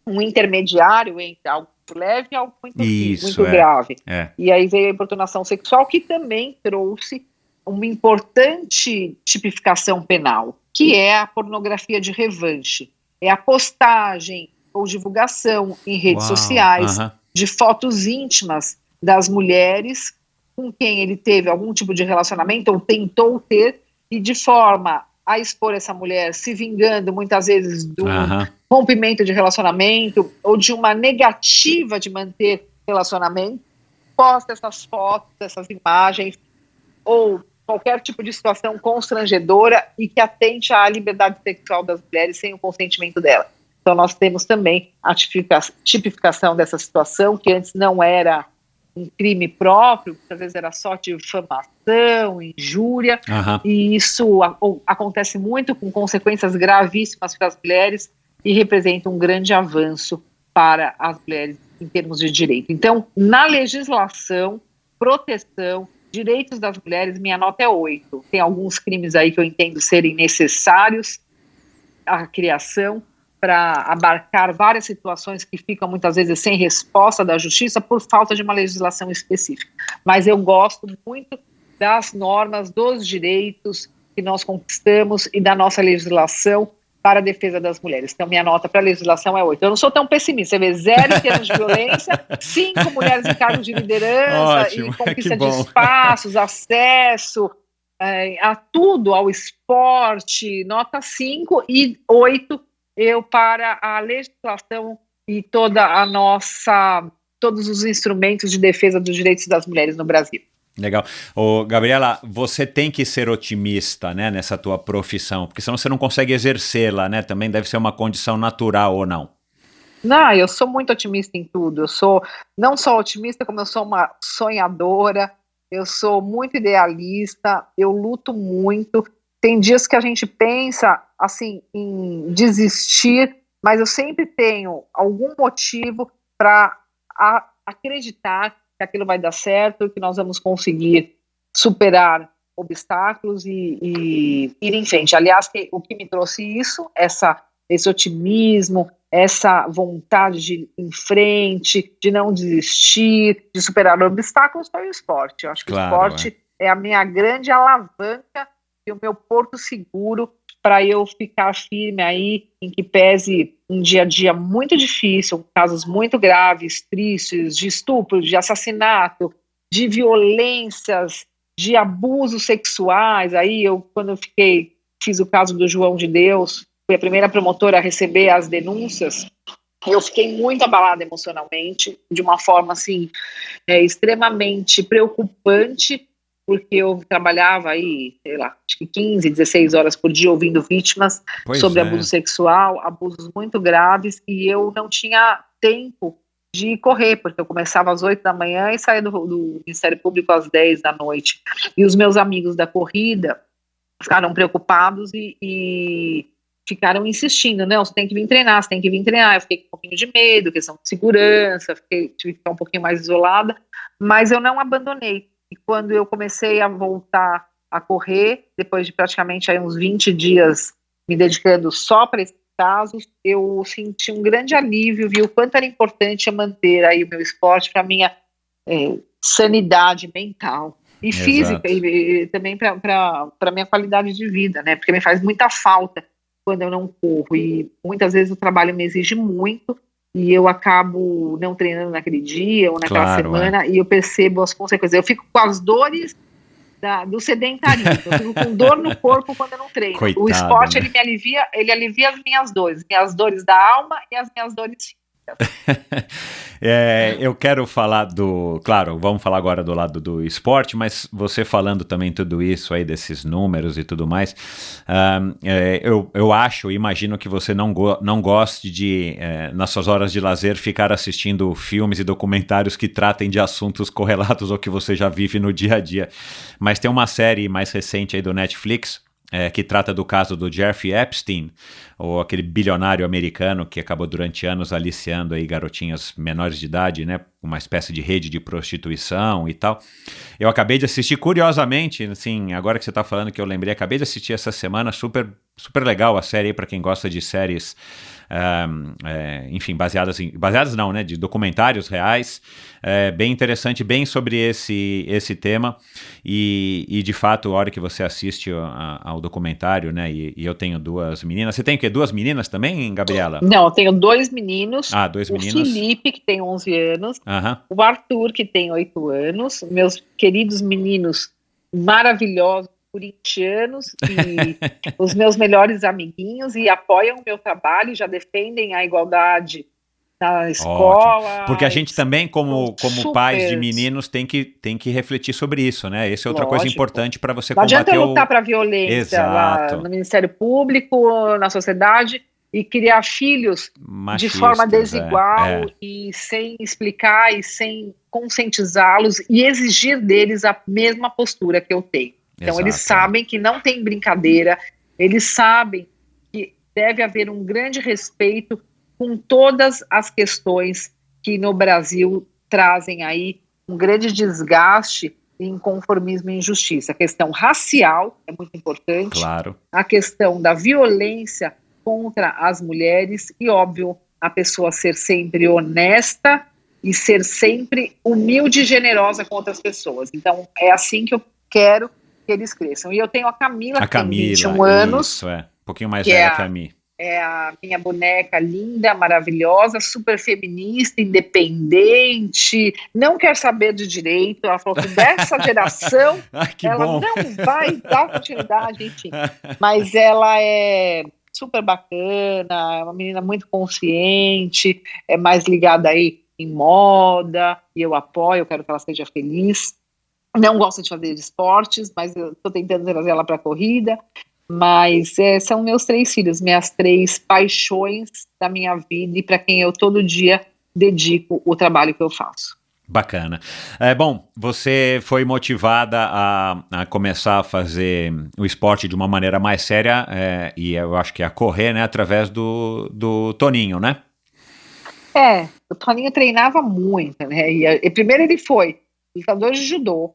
um intermediário entre algo muito leve e algo muito grave. E aí veio a importunação sexual, que também trouxe uma importante tipificação penal, que é a pornografia de revanche. É a postagem ou divulgação em redes sociais de fotos íntimas das mulheres com quem ele teve algum tipo de relacionamento ou tentou ter, e de forma a expor essa mulher se vingando muitas vezes do rompimento de relacionamento ou de uma negativa de manter relacionamento, posta essas fotos, essas imagens ou qualquer tipo de situação constrangedora e que atente à liberdade sexual das mulheres sem o consentimento dela. Então nós temos também a tipificação dessa situação, que antes não era um crime próprio, muitas vezes era só difamação, injúria, e isso acontece muito com consequências gravíssimas para as mulheres e representa um grande avanço para as mulheres em termos de direito. Então, na legislação, proteção Direitos das mulheres, minha nota é 8. Tem alguns crimes aí que eu entendo serem necessários à criação para abarcar várias situações que ficam muitas vezes sem resposta da justiça por falta de uma legislação específica. Mas eu gosto muito das normas, dos direitos que nós conquistamos e da nossa legislação para a defesa das mulheres. Então, minha nota para a legislação é 8. Eu não sou tão pessimista. Você vê 0 em termos de violência, 5 mulheres em cargos de liderança. Ótimo, e conquista de espaços, acesso a tudo, ao esporte, nota 5 e 8 eu para a legislação e todos os instrumentos de defesa dos direitos das mulheres no Brasil. Legal. Gabriela, você tem que ser otimista, né, nessa tua profissão, porque senão você não consegue exercê-la, né? Também deve ser uma condição natural ou não? Não, eu sou muito otimista em tudo. Eu sou não só otimista, como eu sou uma sonhadora, eu sou muito idealista, eu luto muito. Tem dias que a gente pensa, assim, em desistir, mas eu sempre tenho algum motivo para acreditar que aquilo vai dar certo, que nós vamos conseguir superar obstáculos e ir em frente. Aliás, o que me trouxe isso, esse otimismo, essa vontade de ir em frente, de não desistir, de superar obstáculos, foi o esporte. Eu acho que claro, o esporte é a minha grande alavanca e o meu porto seguro para eu ficar firme aí, em que pese um dia a dia muito difícil, casos muito graves, tristes, de estupro, de assassinato, de violências, de abusos sexuais. Aí quando eu fiz o caso do João de Deus, fui a primeira promotora a receber as denúncias, eu fiquei muito abalada emocionalmente, de uma forma assim, extremamente preocupante, porque eu trabalhava aí, sei lá, acho que 15, 16 horas por dia ouvindo vítimas sobre abuso sexual, abusos muito graves, e eu não tinha tempo de correr, porque eu começava às 8 da manhã e saía do Ministério Público às 10 da noite. E os meus amigos da corrida ficaram preocupados e ficaram insistindo, não, você tem que vir treinar, você tem que vir treinar. Eu fiquei com um pouquinho de medo, questão de segurança, tive que ficar um pouquinho mais isolada, mas eu não abandonei. E quando eu comecei a voltar a correr, depois de praticamente aí uns 20 dias me dedicando só para esses casos, eu senti um grande alívio, vi o quanto era importante eu manter aí o meu esporte para a minha sanidade mental e física, e também para a minha qualidade de vida, né? Porque me faz muita falta quando eu não corro, e muitas vezes o trabalho me exige muito, e eu acabo não treinando naquele dia ou naquela semana, e eu percebo as consequências. Eu fico com as dores do sedentarismo, eu fico com dor no corpo quando eu não treino. Coitada, o esporte, né? ele alivia as minhas dores da alma e as minhas dores físicas. Eu quero falar claro, vamos falar agora do lado do esporte, mas você falando também tudo isso aí, desses números e tudo mais, eu imagino que você não goste de, nas suas horas de lazer, ficar assistindo filmes e documentários que tratem de assuntos correlatos ao que você já vive no dia a dia, mas tem uma série mais recente aí do Netflix, que trata do caso do Jeffrey Epstein, ou aquele bilionário americano que acabou durante anos aliciando aí garotinhas menores de idade, né, uma espécie de rede de prostituição e tal. Eu acabei de assistir, curiosamente, assim, agora que você está falando que eu lembrei, acabei de assistir essa semana, super, super legal a série aí para quem gosta de séries, enfim, baseadas não, né, de documentários reais, bem interessante, bem sobre esse tema, e de fato, a hora que você assiste ao documentário, né, e eu tenho duas meninas, você tem o quê? Duas meninas também, Gabriela? Não, eu tenho 2 meninos, dois o meninos. Felipe, que tem 11 anos, o Arthur, que tem 8 anos, meus queridos meninos maravilhosos, corintianos, e os meus melhores amiguinhos, e apoiam o meu trabalho, já defendem a igualdade na escola. Ótimo. Porque a gente também, como pais de meninos, tem que refletir sobre isso, né? Essa é outra coisa importante para você combater. Não adianta eu lutar para a violência lá no Ministério Público, na sociedade, e criar filhos machistas, de forma desigual e sem explicar e sem conscientizá-los e exigir deles a mesma postura que eu tenho. Então, eles sabem que não tem brincadeira, eles sabem que deve haver um grande respeito com todas as questões que no Brasil trazem aí um grande desgaste inconformismo e injustiça. A questão racial é muito importante, Claro. a questão da violência contra as mulheres e, óbvio, a pessoa ser sempre honesta e ser sempre humilde e generosa com outras pessoas. Então, é assim que eu quero que eles cresçam. E eu tenho a Camila, que tem 21 anos. Isso, um pouquinho mais que velha que a Mi. É a minha boneca linda, maravilhosa, super feminista, independente, não quer saber de direito. Ela falou que dessa geração ela bom. não vai dar continuidade, enfim. Mas ela é super bacana, é uma menina muito consciente, é mais ligada aí em moda, e eu apoio, eu quero que ela seja feliz. Não gosta de fazer esportes, mas eu estou tentando trazer ela para a corrida. Mas são meus 3 filhos, minhas 3 paixões da minha vida e para quem eu todo dia dedico o trabalho que eu faço. Bacana. Bom, você foi motivada a começar a fazer o esporte de uma maneira mais séria, e eu acho que a correr, né, através do Toninho, né? O Toninho treinava muito, né? E primeiro ele foi lutador de judô,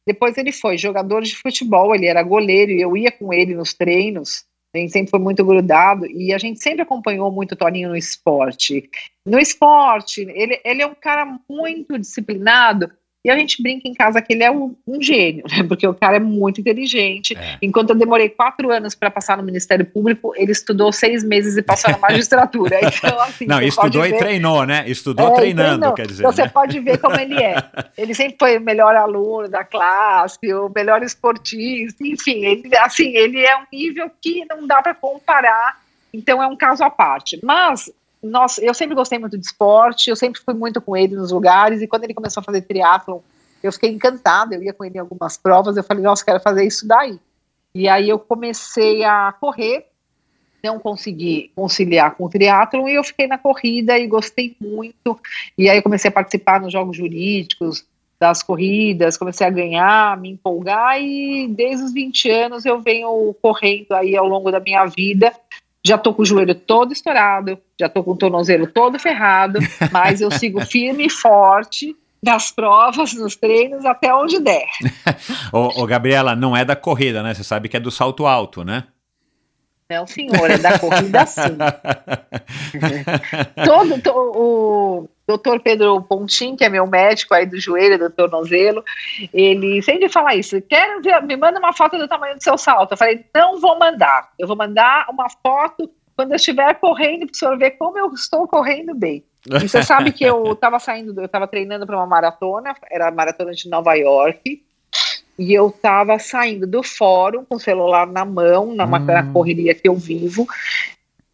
depois ele foi jogador de futebol, ele era goleiro e eu ia com ele nos treinos, a gente sempre foi muito grudado e a gente sempre acompanhou muito o Toninho no esporte. No esporte, ele é um cara muito disciplinado e a gente brinca em casa que ele é um gênio, né? Porque o cara é muito inteligente. Enquanto eu demorei 4 anos para passar no Ministério Público, ele estudou 6 meses e passou na magistratura. Então, assim, não, estudou e treinou, né? Estudou treinando, quer dizer. Então, você né? pode ver como ele é. Ele sempre foi o melhor aluno da classe, o melhor esportista, enfim, ele é um nível que não dá para comparar, então é um caso à parte. Mas nossa, eu sempre gostei muito de esporte, eu sempre fui muito com ele nos lugares, e quando ele começou a fazer triatlon, eu fiquei encantada, eu ia com ele em algumas provas, eu falei, nossa, quero fazer isso daí. E aí eu comecei a correr, não consegui conciliar com o triatlon, e eu fiquei na corrida e gostei muito, e aí eu comecei a participar nos jogos jurídicos, das corridas, comecei a ganhar, me empolgar, e desde os 20 anos eu venho correndo aí ao longo da minha vida. Já tô com o joelho todo estourado, já tô com o tornozelo todo ferrado, mas eu sigo firme e forte nas provas, nos treinos, até onde der. Ô, Gabriela, não é da corrida, né? Você sabe que é do salto alto, né? Não, senhor, é da corrida sim. O doutor Pedro Pontin, que é meu médico aí do joelho, do tornozelo, ele sempre fala isso, quero ver, me manda uma foto do tamanho do seu salto. Eu falei, não vou mandar, eu vou mandar uma foto quando eu estiver correndo, para o senhor ver como eu estou correndo bem. E você sabe que eu estava treinando para uma maratona, era a maratona de Nova York, e eu estava saindo do fórum com o celular na mão, na correria que eu vivo,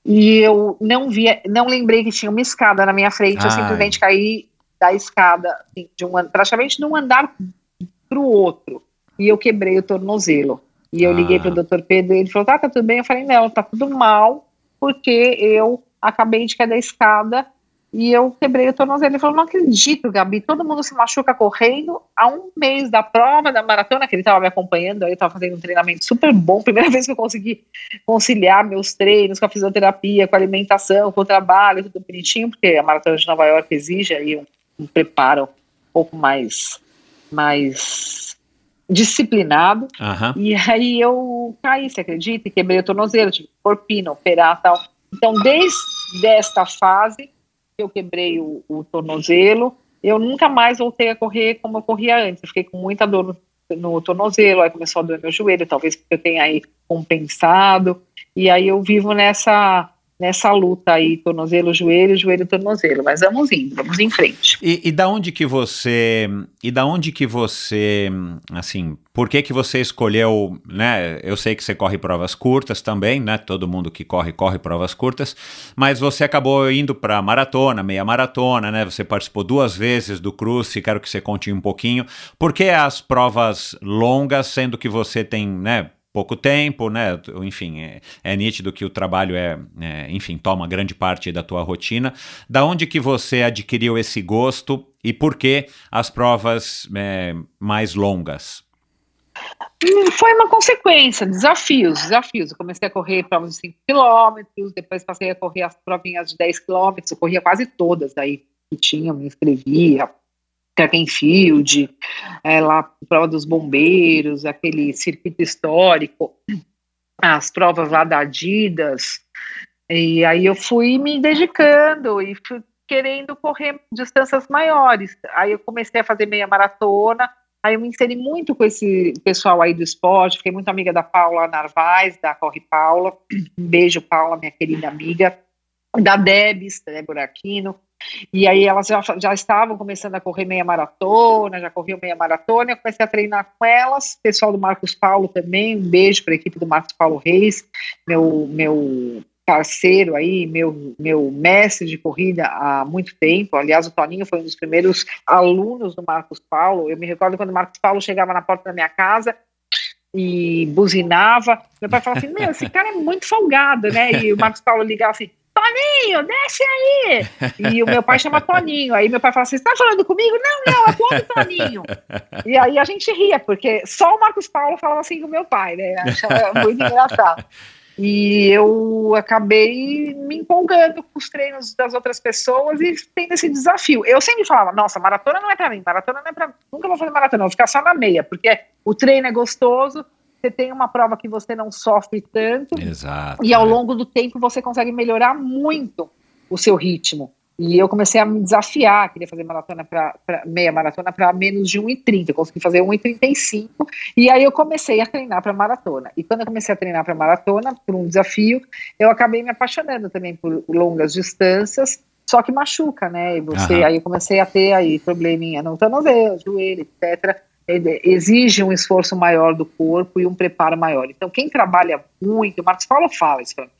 e eu não lembrei que tinha uma escada na minha frente. Eu simplesmente caí da escada, assim, praticamente de um andar para o outro, e eu quebrei o tornozelo. E eu liguei para o Dr. Pedro e ele falou, tá tudo bem? Eu falei, não, tá tudo mal, porque eu acabei de cair da escada e eu quebrei o tornozelo. Ele falou, não acredito, Gabi, todo mundo se machuca correndo há um mês da prova, da maratona, que ele estava me acompanhando, aí eu estava fazendo um treinamento super bom, primeira vez que eu consegui conciliar meus treinos com a fisioterapia, com a alimentação, com o trabalho, tudo bonitinho, porque a maratona de Nova York exige aí um preparo um pouco mais disciplinado, e aí eu caí, você acredita? E quebrei o tornozelo, tive que corpina, operar e tal. Então, desde esta fase, eu quebrei o tornozelo, eu nunca mais voltei a correr como eu corria antes. Eu fiquei com muita dor no tornozelo, aí começou a doer meu joelho, talvez porque eu tenha aí compensado, e aí eu vivo nessa luta aí, tornozelo, joelho, tornozelo, mas vamos indo, vamos em frente. E da onde que você, assim, por que você escolheu, né, eu sei que você corre provas curtas também, né, todo mundo que corre provas curtas, mas você acabou indo para maratona, meia maratona, né, você participou 2 vezes do Cruze, quero que você conte um pouquinho, por que as provas longas, sendo que você tem, né, pouco tempo, né, enfim, é nítido que o trabalho enfim, toma grande parte da tua rotina. Da onde que você adquiriu esse gosto e por que as provas mais longas? Foi uma consequência, desafios. Eu comecei a correr provas de 5 quilômetros, depois passei a correr as provinhas de 10 quilômetros, eu corria quase todas aí que tinha, me inscrevia, track and field, lá prova dos bombeiros, aquele circuito histórico, as provas lá da Adidas, e aí eu fui me dedicando e fui querendo correr distâncias maiores. Aí eu comecei a fazer meia maratona, aí eu me inseri muito com esse pessoal aí do esporte, fiquei muito amiga da Paula Narvaez, da Corre Paula, um beijo, Paula, minha querida amiga, da Débora Aquino, e aí elas já estavam começando a correr meia maratona, já corriam meia maratona, eu comecei a treinar com elas, pessoal do Marcos Paulo também, um beijo para a equipe do Marcos Paulo Reis, meu parceiro aí, meu mestre de corrida há muito tempo. Aliás, o Toninho foi um dos primeiros alunos do Marcos Paulo. Eu me recordo quando o Marcos Paulo chegava na porta da minha casa e buzinava, meu pai falava assim, esse cara é muito folgado, né? E o Marcos Paulo ligava assim, Toninho, desce aí! E o meu pai chama Toninho, aí meu pai fala assim, você tá falando comigo? Não, é com o Toninho. E aí a gente ria, porque só o Marcos Paulo falava assim com o meu pai, né? Achava muito engraçado. E eu acabei me empolgando com os treinos das outras pessoas e tendo esse desafio. Eu sempre falava, nossa, maratona não é pra mim, maratona não é pra mim, nunca vou fazer maratona, vou ficar só na meia, porque o treino é gostoso, você tem uma prova que você não sofre tanto. Exato, e ao longo do tempo você consegue melhorar muito o seu ritmo. E eu comecei a me desafiar, queria fazer meia maratona para menos de 1,30, eu consegui fazer 1,35, e aí eu comecei a treinar para maratona. E quando eu comecei a treinar para maratona, por um desafio, eu acabei me apaixonando também por longas distâncias, só que machuca, né? E aí eu comecei a ter aí probleminha no tornozelo, joelho, etc. Exige um esforço maior do corpo e um preparo maior. Então, quem trabalha muito, o Marcos Paulo fala isso pra mim,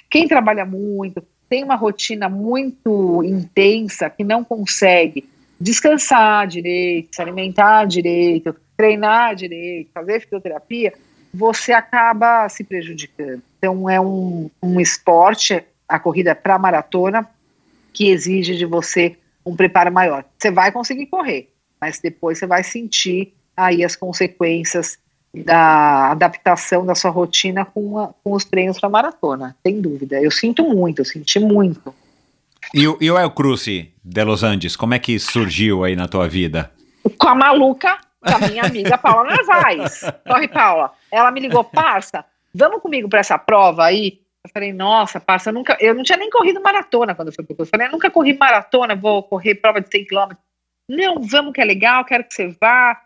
quem trabalha muito, tem uma rotina muito intensa, que não consegue descansar direito, se alimentar direito, treinar direito, fazer fisioterapia, você acaba se prejudicando. Então é um esporte, a corrida para maratona, que exige de você um preparo maior. Você vai conseguir correr, mas depois você vai sentir aí as consequências da adaptação da sua rotina com os treinos para maratona, sem dúvida. Eu senti muito. E o El Cruce de Los Andes, como é que surgiu aí na tua vida? Com a maluca, com a minha amiga Paula Narvaez. Corre, Paula. Ela me ligou, parça, vamos comigo para essa prova aí? Eu falei, nossa, parça, eu não tinha nem corrido maratona quando eu fui pro curso. Eu falei, eu nunca corri maratona, vou correr prova de 100 km. Não, vamos que é legal, quero que você vá.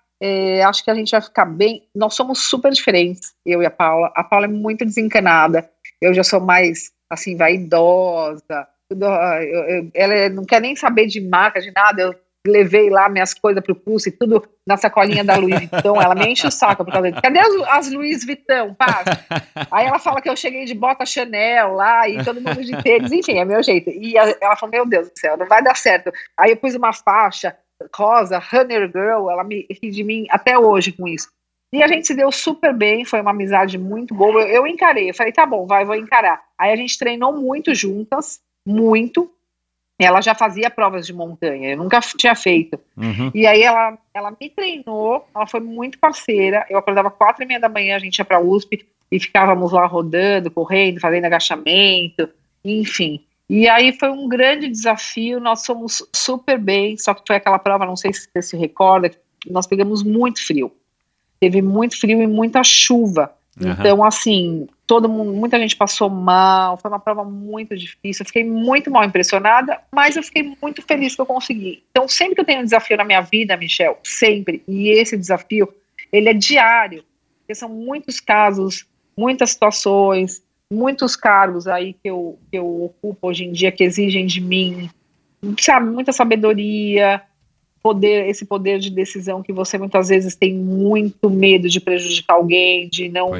Acho que a gente vai ficar bem. Nós somos super diferentes, eu e a Paula. A Paula é muito desencanada, eu já sou mais, assim, vaidosa. Ela não quer nem saber de marca, de nada. Eu levei lá minhas coisas pro curso e tudo na sacolinha da Louis Vuitton. Ela me enche o saco por causa disso. Cadê as Louis Vuitton, pá? Aí ela fala que eu cheguei de bota Chanel lá e todo mundo de tênis. Enfim, é meu jeito. E ela falou, meu Deus do céu, não vai dar certo. Aí eu pus uma faixa rosa, Runner Girl, ela me ri de mim até hoje com isso. E a gente se deu super bem, foi uma amizade muito boa. Eu encarei, eu falei, tá bom, vou encarar. Aí a gente treinou muito juntas, muito. Ela já fazia provas de montanha, eu nunca tinha feito. E aí ela me treinou, ela foi muito parceira. Eu acordava 4:30 da manhã, a gente ia pra USP e ficávamos lá rodando, correndo, fazendo agachamento, enfim. E aí foi um grande desafio, nós fomos super bem, só que foi aquela prova, não sei se você se recorda, nós pegamos muito frio. Teve muito frio e muita chuva. Então, assim, muita gente passou mal, foi uma prova muito difícil, eu fiquei muito mal impressionada, mas eu fiquei muito feliz que eu consegui. Então, sempre que eu tenho um desafio na minha vida, Michel, sempre, e esse desafio, ele é diário, porque são muitos casos, muitas situações, muitos cargos aí que eu ocupo hoje em dia que exigem de mim, sabe, muita sabedoria, esse poder de decisão que você muitas vezes tem muito medo de prejudicar alguém, de não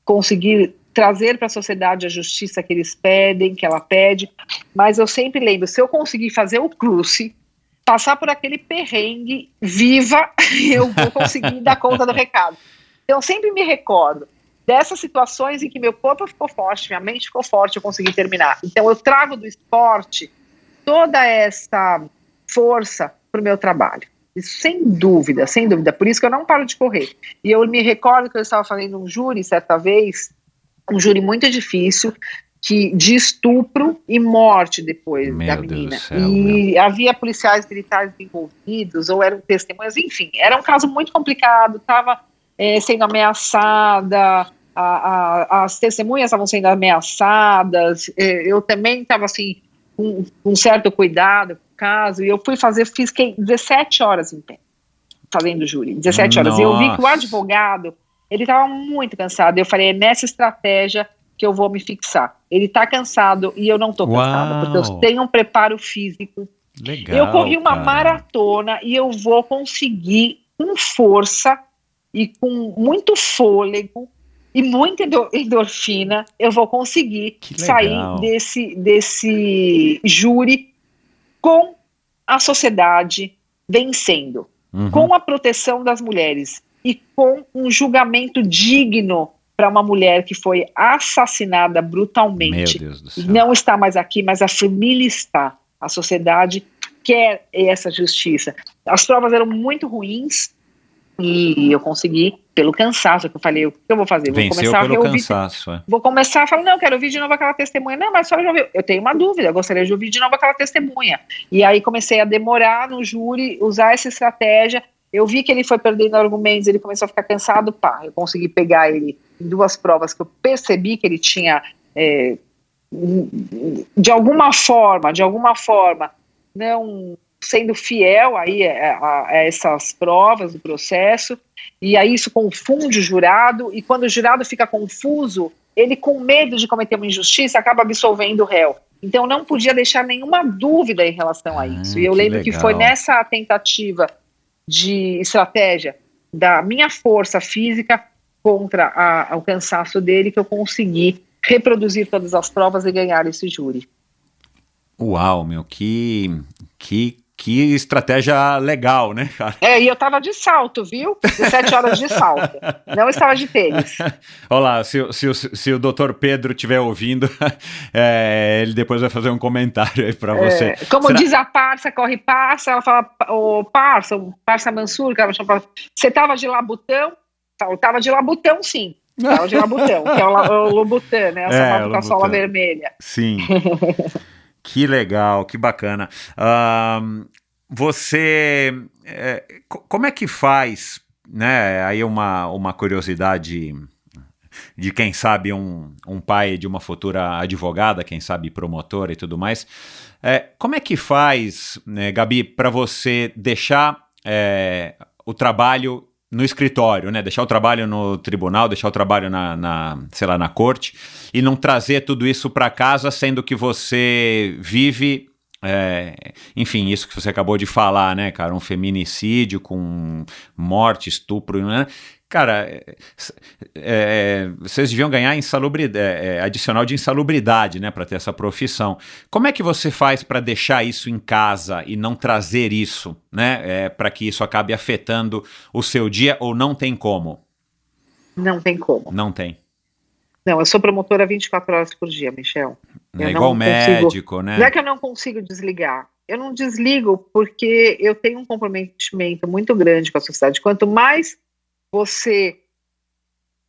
conseguir trazer para a sociedade a justiça que eles pedem, que ela pede, mas eu sempre lembro, se eu conseguir fazer o cruce, passar por aquele perrengue viva, eu vou conseguir dar conta do recado. Então eu sempre me recordo dessas situações em que meu corpo ficou forte, minha mente ficou forte, eu consegui terminar. Então eu trago do esporte toda essa força para o meu trabalho. Isso sem dúvida, sem dúvida. Por isso que eu não paro de correr. E eu me recordo que eu estava fazendo um júri certa vez, um júri muito difícil, de estupro e morte depois Meu da Deus menina. do céu, E havia policiais militares envolvidos, ou eram testemunhas, enfim, era um caso muito complicado, estava sendo ameaçada, as testemunhas estavam sendo ameaçadas, eu também estava assim, com um certo cuidado com o caso, e eu fiquei 17 horas em pé, fazendo júri, 17 horas, e eu vi que o advogado, ele estava muito cansado, eu falei, é nessa estratégia que eu vou me fixar. Ele está cansado e eu não estou cansada, porque eu tenho um preparo físico. Legal, eu corri uma cara. maratona e eu vou conseguir, com força e com muito fôlego e muita endorfina, eu vou conseguir sair desse júri com a sociedade vencendo, com a proteção das mulheres e com um julgamento digno para uma mulher que foi assassinada brutalmente. Meu Deus do céu. Não está mais aqui, mas a família está. A sociedade quer essa justiça. As provas eram muito ruins e eu consegui, pelo cansaço, que eu falei, o que eu vou fazer? Vou Venceu começar pelo a ouvir, cansaço. Vou começar a falar, não, quero ouvir de novo aquela testemunha. Não, mas só já ouviu. Eu tenho uma dúvida, eu gostaria de ouvir de novo aquela testemunha. E aí comecei a demorar no júri, usar essa estratégia. Eu vi que ele foi perdendo argumentos, ele começou a ficar cansado, eu consegui pegar ele em 2 provas que eu percebi que ele tinha, de alguma forma, não sendo fiel aí a essas provas do processo, e aí isso confunde o jurado, e quando o jurado fica confuso, ele com medo de cometer uma injustiça acaba absolvendo o réu. Então não podia deixar nenhuma dúvida em relação a isso. E eu lembro que foi nessa tentativa de estratégia da minha força física contra o cansaço dele que eu consegui reproduzir todas as provas e ganhar esse júri. Uau, meu, que estratégia legal, né, cara? E eu tava de salto, viu? 17 horas de salto. Não estava de tênis. Olha lá, se o doutor Pedro estiver ouvindo, ele depois vai fazer um comentário aí pra você. Como diz a parça, corre parça, ela fala, o parça Mansur, você tava de labutão? Eu tava de labutão, sim. Tava de labutão, que é o Lobutan, né? Essa com a sola vermelha. Sim. Que legal, que bacana. Você, como é que faz, né? Aí uma curiosidade de quem sabe um pai de uma futura advogada, quem sabe promotora e tudo mais. Como é que faz, né, Gabi, para você deixar o trabalho no escritório, né? Deixar o trabalho no tribunal, deixar o trabalho na corte e não trazer tudo isso para casa, sendo que você vive, enfim, isso que você acabou de falar, né, cara? Um feminicídio com morte, estupro, né? Cara, vocês deviam ganhar adicional de insalubridade, né, para ter essa profissão. Como é que você faz para deixar isso em casa e não trazer isso, né, para que isso acabe afetando o seu dia, ou não tem como? Não tem como. Não tem. Não, eu sou promotora 24 horas por dia, Michel. É igual médico, né? Não é que eu não consigo desligar. Eu não desligo porque eu tenho um comprometimento muito grande com a sociedade. Quanto mais você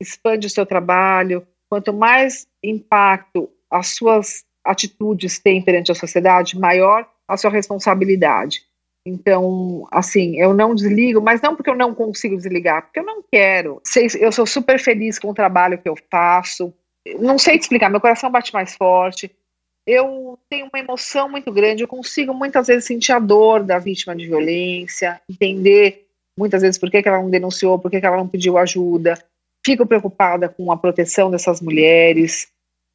expande o seu trabalho, quanto mais impacto as suas atitudes têm perante a sociedade, maior a sua responsabilidade. Então, assim, eu não desligo, mas não porque eu não consigo desligar, porque eu não quero. Eu sou super feliz com o trabalho que eu faço. Não sei te explicar, meu coração bate mais forte. Eu tenho uma emoção muito grande, eu consigo muitas vezes sentir a dor da vítima de violência, entender muitas vezes por que ela não denunciou, por que ela não pediu ajuda. Fico preocupada com a proteção dessas mulheres,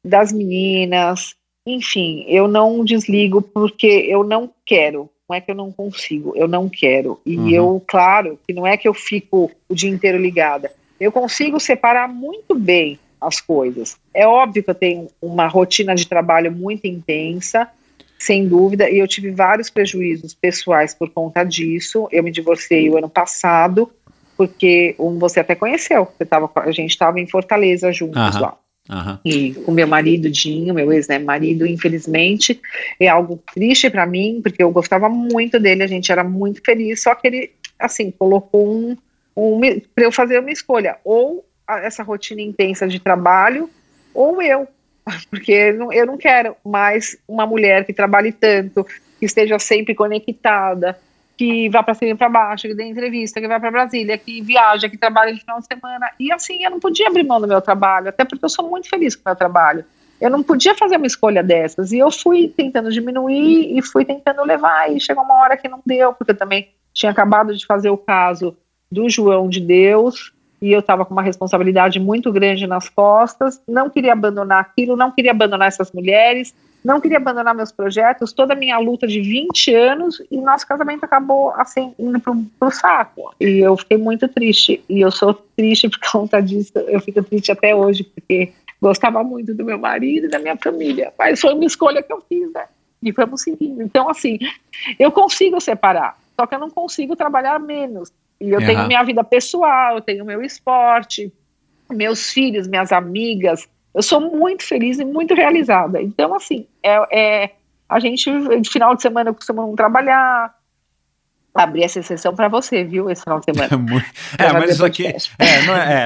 das meninas. Enfim, eu não desligo porque eu não quero. Não é que eu não consigo, eu não quero. E eu, claro, que não é que eu fico o dia inteiro ligada. Eu consigo separar muito bem as coisas. É óbvio que eu tenho uma rotina de trabalho muito intensa, sem dúvida, e eu tive vários prejuízos pessoais por conta disso. Eu me divorciei o ano passado, porque você até conheceu, a gente estava em Fortaleza juntos lá. E com meu marido, Dinho, meu ex-marido, infelizmente, é algo triste para mim, porque eu gostava muito dele, a gente era muito feliz, só que ele, assim, colocou para eu fazer uma escolha, ou essa rotina intensa de trabalho, ou eu. porque eu não quero mais uma mulher que trabalhe tanto, que esteja sempre conectada, que vá para cima e para baixo, que dê entrevista, que vai para Brasília, que viaja, que trabalha de final de semana. E assim, eu não podia abrir mão do meu trabalho, até porque eu sou muito feliz com o meu trabalho. Eu não podia fazer uma escolha dessas. E eu fui tentando diminuir e fui tentando levar. E chegou uma hora que não deu, porque eu também tinha acabado de fazer o caso do João de Deus, e eu estava com uma responsabilidade muito grande nas costas, não queria abandonar aquilo, não queria abandonar essas mulheres, não queria abandonar meus projetos, toda a minha luta de 20 anos, e nosso casamento acabou, assim, indo pro saco. E eu fiquei muito triste, e eu sou triste por conta disso, eu fico triste até hoje, porque gostava muito do meu marido e da minha família, mas foi uma escolha que eu fiz, né? E vamos seguindo. Então, assim, eu consigo separar, só que eu não consigo trabalhar menos. E eu tenho minha vida pessoal, eu tenho meu esporte, meus filhos, minhas amigas. Eu sou muito feliz e muito realizada. Então, assim, a gente, de final de semana, eu costumo não trabalhar. Abri essa exceção para você, viu, esse final de semana. Mas isso aqui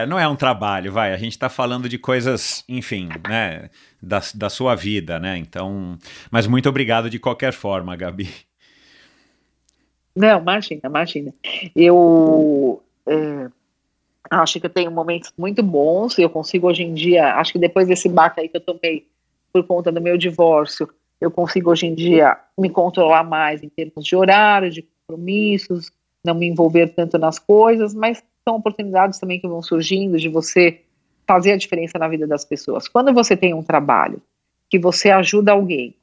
não é um trabalho, vai. A gente está falando de coisas, enfim, né, da sua vida, né? Então, mas muito obrigado de qualquer forma, Gabi. Não, imagina. Eu acho que eu tenho momentos muito bons, eu consigo hoje em dia, acho que depois desse baque aí que eu tomei por conta do meu divórcio, eu consigo hoje em dia me controlar mais em termos de horário, de compromissos, não me envolver tanto nas coisas, mas são oportunidades também que vão surgindo de você fazer a diferença na vida das pessoas. Quando você tem um trabalho, que você ajuda alguém,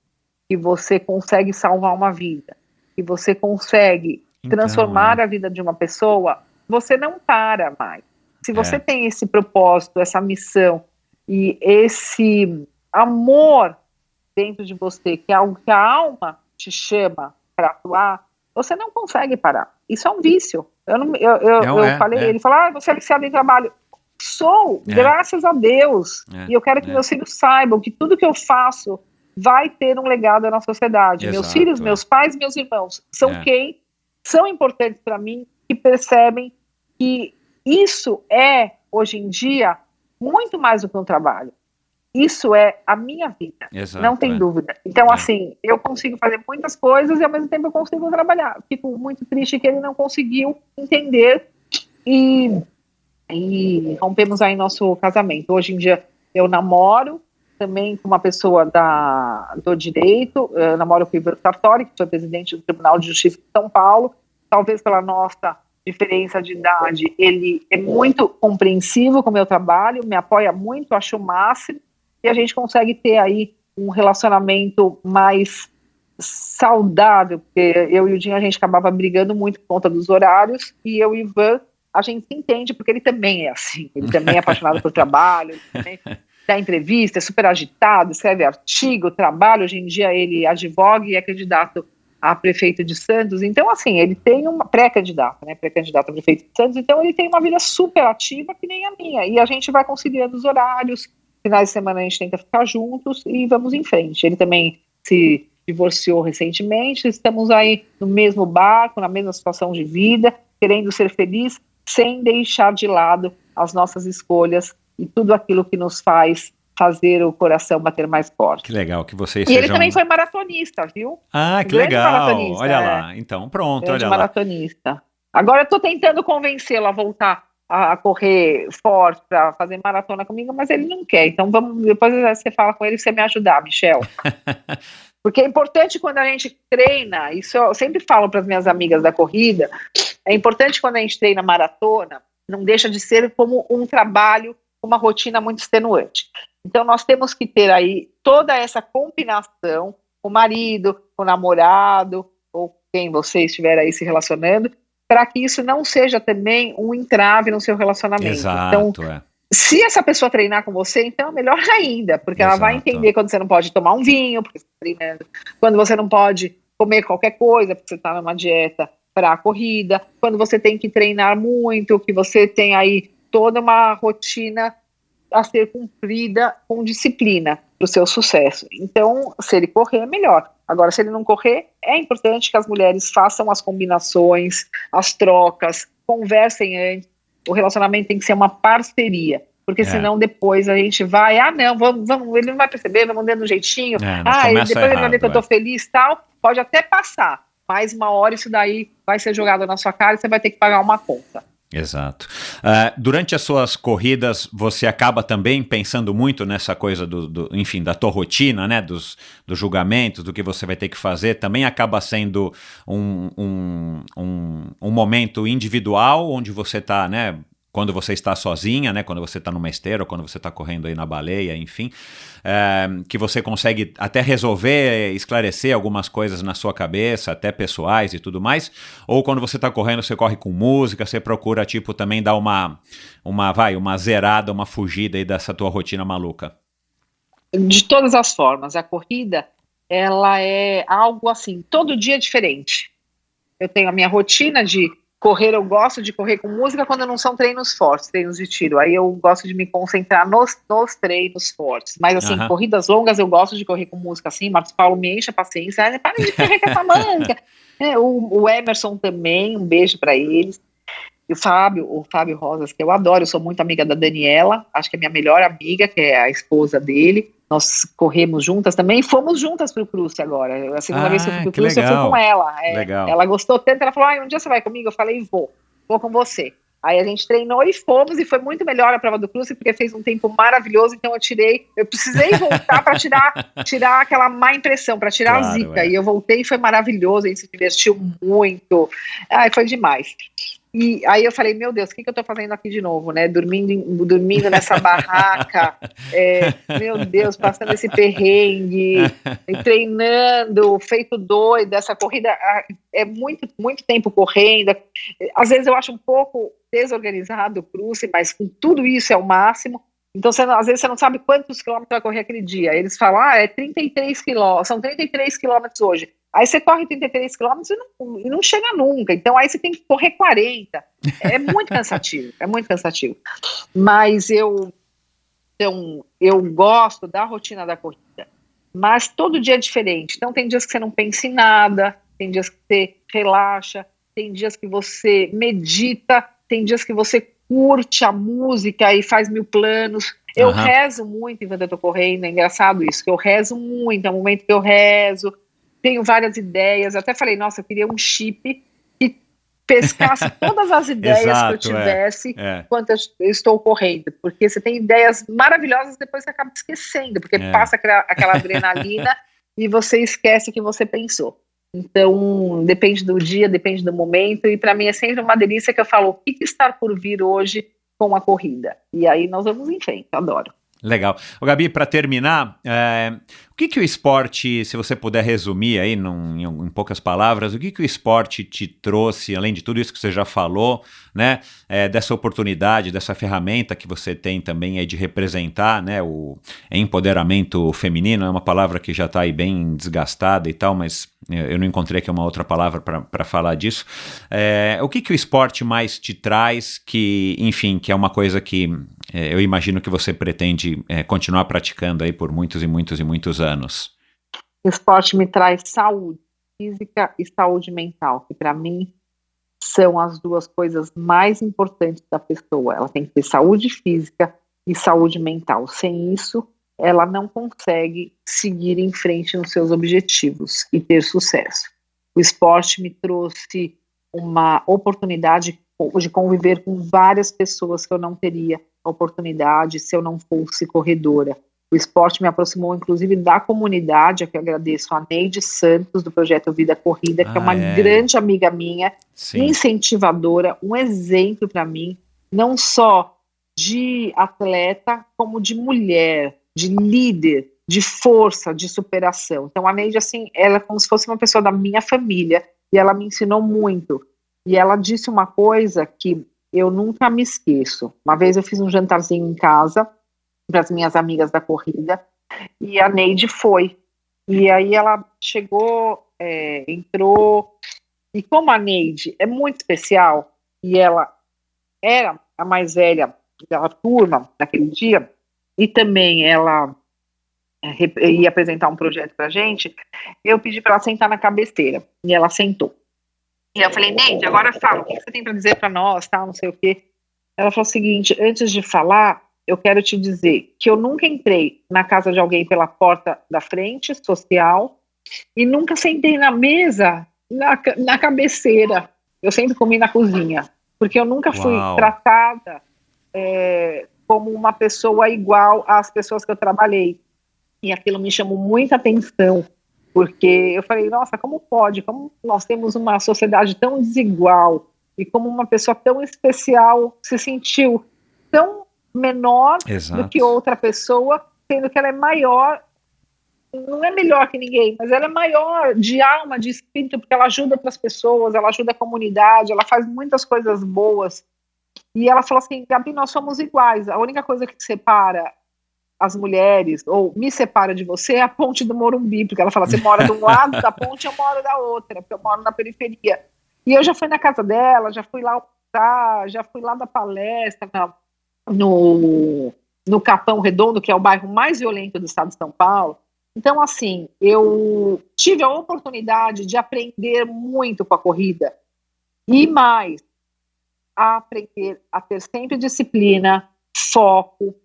que você consegue salvar uma vida, que você consegue transformar a vida de uma pessoa, você não para mais. Se você tem esse propósito, essa missão e esse amor dentro de você, que é algo que a alma te chama para atuar, você não consegue parar. Isso é um vício. Ele falou, você é viciado em trabalho. Sou, graças a Deus. E eu quero que meus filhos saibam que tudo que eu faço vai ter um legado na sociedade. Exato, meus filhos, meus pais, meus irmãos são quem são importantes para mim, que percebem que isso é, hoje em dia, muito mais do que um trabalho. Isso é a minha vida, não tem dúvida. Então, assim, eu consigo fazer muitas coisas e ao mesmo tempo eu consigo trabalhar. Fico muito triste que ele não conseguiu entender e rompemos aí nosso casamento. Hoje em dia eu namoro também com uma pessoa do direito, eu namoro com o Ivan Sartori, que foi presidente do Tribunal de Justiça de São Paulo. Talvez pela nossa diferença de idade, ele é muito compreensivo com o meu trabalho, me apoia muito, acho o máximo, e a gente consegue ter aí um relacionamento mais saudável, porque eu e o Dinho, a gente acabava brigando muito por conta dos horários, e eu e o Ivan, a gente se entende, porque ele também é assim, ele também é apaixonado por trabalho, ele também dá entrevista, é super agitado, escreve artigo, trabalha, hoje em dia ele advoga e é candidato a prefeito de Santos. Então, assim, ele tem uma pré-candidato a prefeito de Santos, então ele tem uma vida super ativa que nem a minha, e a gente vai conciliando os horários, finais de semana a gente tenta ficar juntos e vamos em frente. Ele também se divorciou recentemente, estamos aí no mesmo barco, na mesma situação de vida, querendo ser feliz, sem deixar de lado as nossas escolhas e tudo aquilo que nos faz fazer o coração bater mais forte. Que legal que vocês sejam... E ele também foi maratonista, viu? Ah, que legal, olha lá, então pronto, olha lá. Maratonista. Agora eu tô tentando convencê-lo a voltar a correr forte para fazer maratona comigo, mas ele não quer, então depois você fala com ele pra você me ajudar, Michel. Porque é importante quando a gente treina, isso eu sempre falo para as minhas amigas da corrida, é importante quando a gente treina maratona, não deixa de ser como um trabalho, uma rotina muito extenuante. Então nós temos que ter aí toda essa combinação com o marido, com o namorado, ou quem você estiver aí se relacionando, para que isso não seja também um entrave no seu relacionamento. Exato, então, se essa pessoa treinar com você, então é melhor ainda, porque ela vai entender quando você não pode tomar um vinho, porque você está treinando, quando você não pode comer qualquer coisa, porque você está numa dieta para a corrida, quando você tem que treinar muito, que você tem aí toda uma rotina a ser cumprida com disciplina para o seu sucesso. Então, se ele correr, é melhor. Agora, se ele não correr, é importante que as mulheres façam as combinações, as trocas, conversem antes. O relacionamento tem que ser uma parceria, porque senão depois a gente vai, não, vamos, ele não vai perceber, vamos dando um jeitinho, depois ele vai ver que eu tô feliz e tal, pode até passar, mas uma hora isso daí vai ser jogado na sua cara e você vai ter que pagar uma conta. Exato. Durante as suas corridas, você acaba também pensando muito nessa coisa enfim, da tua rotina, né, dos julgamentos, do que você vai ter que fazer, também acaba sendo um momento individual, onde você está, né, quando você está sozinha, né, quando você está numa esteira, ou quando você está correndo aí na baleia, enfim, que você consegue até resolver, esclarecer algumas coisas na sua cabeça, até pessoais e tudo mais, ou quando você está correndo, você corre com música, você procura, tipo, também dar uma zerada, uma fugida aí dessa tua rotina maluca? De todas as formas, a corrida, ela é algo assim, todo dia é diferente. Eu tenho a minha rotina de correr, eu gosto de correr com música quando não são treinos fortes, treinos de tiro. Aí eu gosto de me concentrar nos treinos fortes. Mas assim, corridas longas eu gosto de correr com música assim. Marcos Paulo me enche a paciência. Para de correr com essa manga. O Emerson também, um beijo para eles. E o Fábio Rosas, que eu adoro, eu sou muito amiga da Daniela, acho que é minha melhor amiga, que é a esposa dele. Nós corremos juntas também, fomos juntas pro Cruce agora. A segunda vez que eu fui pro Cruce, eu fui com ela. Ela gostou tanto, ela falou, um dia você vai comigo? Eu falei, vou com você. Aí a gente treinou e fomos, e foi muito melhor a prova do Cruce, porque fez um tempo maravilhoso, então eu precisei voltar para tirar aquela má impressão, para tirar a zica, e eu voltei e foi maravilhoso, a gente se divertiu muito, foi demais. E aí eu falei, meu Deus, o que eu tô fazendo aqui de novo, né, dormindo nessa barraca, meu Deus, passando esse perrengue, treinando, feito doido, essa corrida é muito, muito tempo correndo, às vezes eu acho um pouco desorganizado o Cruce, mas com tudo isso é o máximo, então às vezes você não sabe quantos quilômetros vai correr aquele dia, eles falam, é 33 quilômetros, são 33 quilômetros hoje. Aí você corre 33 quilômetros e não chega nunca. Então aí você tem que correr 40. É muito cansativo, Mas eu gosto da rotina da corrida. Mas todo dia é diferente. Então tem dias que você não pensa em nada, tem dias que você relaxa, tem dias que você medita, tem dias que você curte a música e faz 1000 planos. Eu rezo muito enquanto eu tô correndo, é engraçado isso, que eu rezo muito, é o momento que eu rezo. Tenho várias ideias, até falei, nossa, eu queria um chip que pescasse todas as ideias que eu tivesse enquanto eu estou correndo, porque você tem ideias maravilhosas, depois você acaba esquecendo, porque passa aquela adrenalina e você esquece o que você pensou. Então, depende do dia, depende do momento, e para mim é sempre uma delícia que eu falo, o que está por vir hoje com a corrida? E aí nós vamos em frente, adoro. Legal. Ô, Gabi, para terminar, o que o esporte, se você puder resumir aí em poucas palavras, o que o esporte te trouxe, além de tudo isso que você já falou, né, dessa oportunidade, dessa ferramenta que você tem também aí de representar, né, o empoderamento feminino, é uma palavra que já está aí bem desgastada e tal, mas eu não encontrei aqui uma outra palavra para falar disso. O que o esporte mais te traz, que, enfim, que é uma coisa que eu imagino que você pretende continuar praticando aí por muitos e muitos e muitos anos? O esporte me traz saúde física e saúde mental, que para mim são as duas coisas mais importantes da pessoa. Ela tem que ter saúde física e saúde mental. Sem isso, ela não consegue seguir em frente nos seus objetivos e ter sucesso. O esporte me trouxe uma oportunidade de conviver com várias pessoas que eu não teria oportunidade se eu não fosse corredora. O esporte me aproximou, inclusive, da comunidade, a que eu agradeço a Neide Santos, do Projeto Vida Corrida, que é uma grande amiga minha, incentivadora, um exemplo para mim, não só de atleta, como de mulher, de líder, de força, de superação. Então a Neide, assim, ela é como se fosse uma pessoa da minha família, e ela me ensinou muito. E ela disse uma coisa que eu nunca me esqueço. Uma vez eu fiz um jantarzinho em casa para as minhas amigas da corrida, e a Neide foi. E aí ela chegou, entrou, e como a Neide é muito especial, e ela era a mais velha da turma naquele dia, e também ela ia apresentar um projeto pra gente, eu pedi para ela sentar na cabeceira, e ela sentou. E eu falei, Neide, agora fala, o que você tem para dizer para nós, tal, não sei o quê. Ela falou o seguinte, antes de falar, eu quero te dizer que eu nunca entrei na casa de alguém pela porta da frente, social, e nunca sentei na mesa, na cabeceira. Eu sempre comi na cozinha, porque eu nunca fui tratada como uma pessoa igual às pessoas que eu trabalhei. E aquilo me chamou muita atenção, porque eu falei, nossa, como pode? Como nós temos uma sociedade tão desigual e como uma pessoa tão especial se sentiu tão menor do que outra pessoa, sendo que ela é maior, não é melhor que ninguém, mas ela é maior de alma, de espírito, porque ela ajuda outras pessoas, ela ajuda a comunidade, ela faz muitas coisas boas. E ela falou assim, Gabi, nós somos iguais, a única coisa que separa as mulheres, ou me separa de você, é a ponte do Morumbi, porque ela fala, você mora de um lado da ponte, eu moro da outra, porque eu moro na periferia. E eu já fui na casa dela, já fui lá almoçar, já fui lá dar palestra no Capão Redondo, que é o bairro mais violento do estado de São Paulo. Então, assim, eu tive a oportunidade de aprender muito com a corrida, e mais, a aprender a ter sempre disciplina, foco,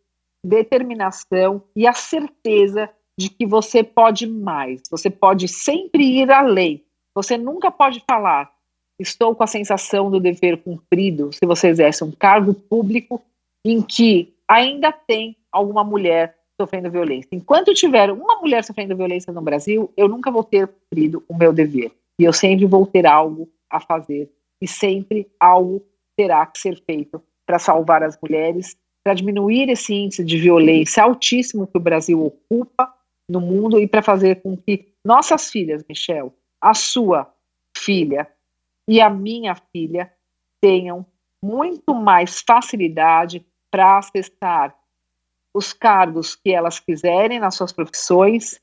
determinação e a certeza de que você pode mais, você pode sempre ir além, você nunca pode falar, estou com a sensação do dever cumprido, se você exerce um cargo público em que ainda tem alguma mulher sofrendo violência. Enquanto tiver uma mulher sofrendo violência no Brasil, eu nunca vou ter cumprido o meu dever, e eu sempre vou ter algo a fazer, e sempre algo terá que ser feito para salvar as mulheres, para diminuir esse índice de violência altíssimo que o Brasil ocupa no mundo e para fazer com que nossas filhas, Michel, a sua filha e a minha filha tenham muito mais facilidade para acessar os cargos que elas quiserem nas suas profissões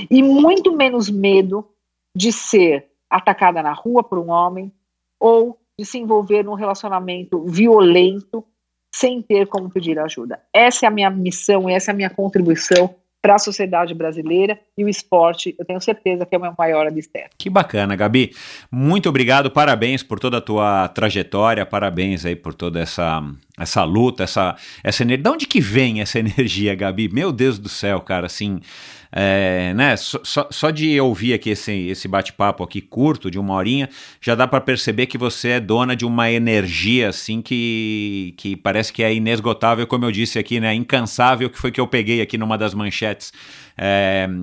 e muito menos medo de ser atacada na rua por um homem ou de se envolver num relacionamento violento sem ter como pedir ajuda. Essa é a minha missão, essa é a minha contribuição para a sociedade brasileira, e o esporte, eu tenho certeza que é o meu maior alicerce. Que bacana, Gabi. Muito obrigado, parabéns por toda a tua trajetória, parabéns aí por toda essa luta, essa energia. De onde que vem essa energia, Gabi? Meu Deus do céu, cara, assim... né? Só de ouvir aqui esse bate-papo aqui curto, de 1 horinha, já dá para perceber que você é dona de uma energia assim que parece que é inesgotável, como eu disse aqui, né? Incansável, que foi que eu peguei aqui numa das manchetes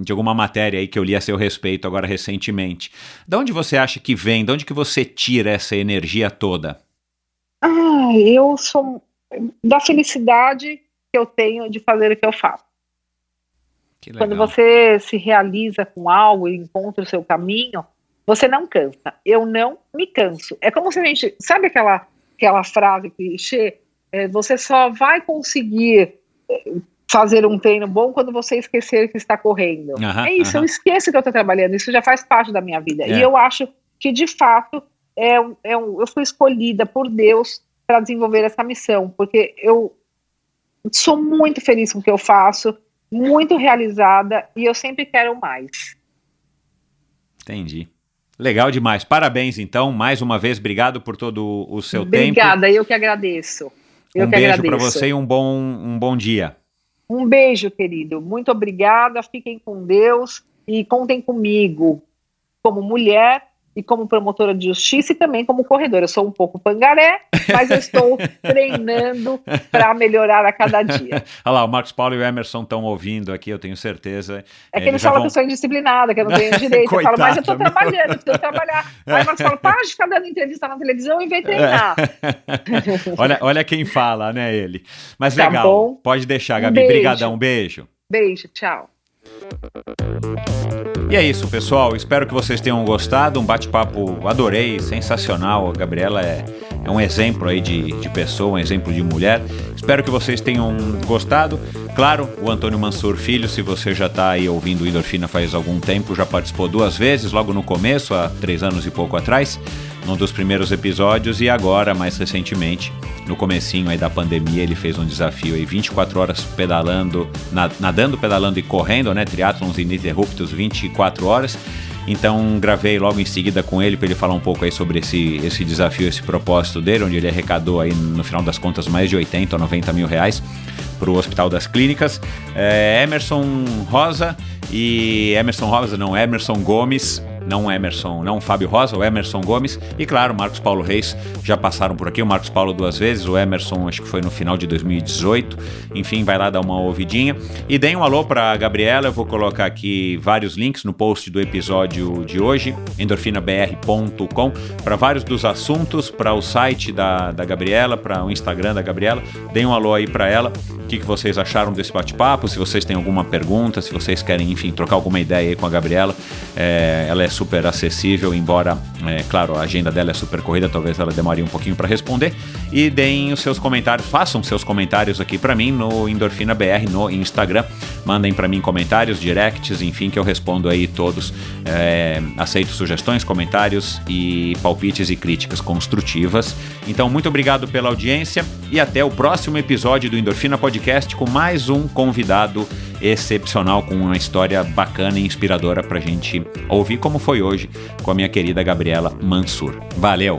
de alguma matéria aí que eu li a seu respeito agora recentemente. De onde você acha que vem? De onde que você tira essa energia toda? Eu sou da felicidade que eu tenho de fazer o que eu faço. Quando você se realiza com algo e encontra o seu caminho, você não cansa. Eu não me canso. É como se a gente... Sabe aquela frase clichê? Você só vai conseguir fazer um treino bom quando você esquecer que está correndo. É isso, eu esqueço que eu estou trabalhando. Isso já faz parte da minha vida. E eu acho que, de fato, eu fui escolhida por Deus para desenvolver essa missão. Porque eu sou muito feliz com o que eu faço, muito realizada, e eu sempre quero mais. Entendi. Legal demais. Parabéns, então. Mais uma vez, obrigado por todo o seu tempo. Obrigada, eu que agradeço. Um beijo para você e um bom dia. Um beijo, querido. Muito obrigada. Fiquem com Deus e contem comigo como mulher e como promotora de justiça e também como corredora. Eu sou um pouco pangaré, mas eu estou treinando para melhorar a cada dia. Olha lá, o Marcos Paulo e o Emerson estão ouvindo aqui, eu tenho certeza. É que eles falam que eu sou indisciplinada, que eu não tenho direito. Eu falo, mas eu estou trabalhando, eu preciso trabalhar. Aí o Marcos fala, para de ficar dando entrevista na televisão e vem treinar. Olha quem fala, né, ele. Mas tá legal, bom. Pode deixar, Gabi. Obrigadão, um beijo. Beijo, tchau. E é isso, pessoal, espero que vocês tenham gostado, um bate-papo, adorei, sensacional, a Gabriela é um exemplo aí de pessoa, um exemplo de mulher, espero que vocês tenham gostado. Claro, o Antônio Mansur Filho, se você já está aí ouvindo o Endorfina faz algum tempo, já participou 2 vezes, logo no começo, há 3 anos e pouco atrás, num dos primeiros episódios, e agora, mais recentemente, no comecinho aí da pandemia, ele fez um desafio aí, 24 horas pedalando, nadando, pedalando e correndo, né, triatlons ininterruptos, 24 horas. Então gravei logo em seguida com ele para ele falar um pouco aí sobre esse desafio, esse propósito dele, onde ele arrecadou aí no final das contas mais de 80 ou 90 mil reais para o Hospital das Clínicas. Emerson Gomes, não Fábio Rosa, o Emerson Gomes e, claro, Marcos Paulo Reis já passaram por aqui, o Marcos Paulo 2 vezes, o Emerson acho que foi no final de 2018, enfim, vai lá dar uma ouvidinha e deem um alô para a Gabriela. Eu vou colocar aqui vários links no post do episódio de hoje, endorfinabr.com, para vários dos assuntos, para o site da Gabriela, para o Instagram da Gabriela. Deem um alô aí para ela, o que vocês acharam desse bate-papo, se vocês têm alguma pergunta, se vocês querem, enfim, trocar alguma ideia aí com a Gabriela. Ela é super acessível, embora, claro, a agenda dela é super corrida, talvez ela demore um pouquinho para responder. E deem os seus comentários, façam seus comentários aqui para mim no Endorfina BR no Instagram. Mandem para mim comentários, directs, enfim, que eu respondo aí todos. Aceito sugestões, comentários e palpites e críticas construtivas. Então, muito obrigado pela audiência e até o próximo episódio do Endorfina Podcast com mais um convidado excepcional, com uma história bacana e inspiradora pra gente ouvir, como foi hoje com a minha querida Gabriela Mansur. Valeu!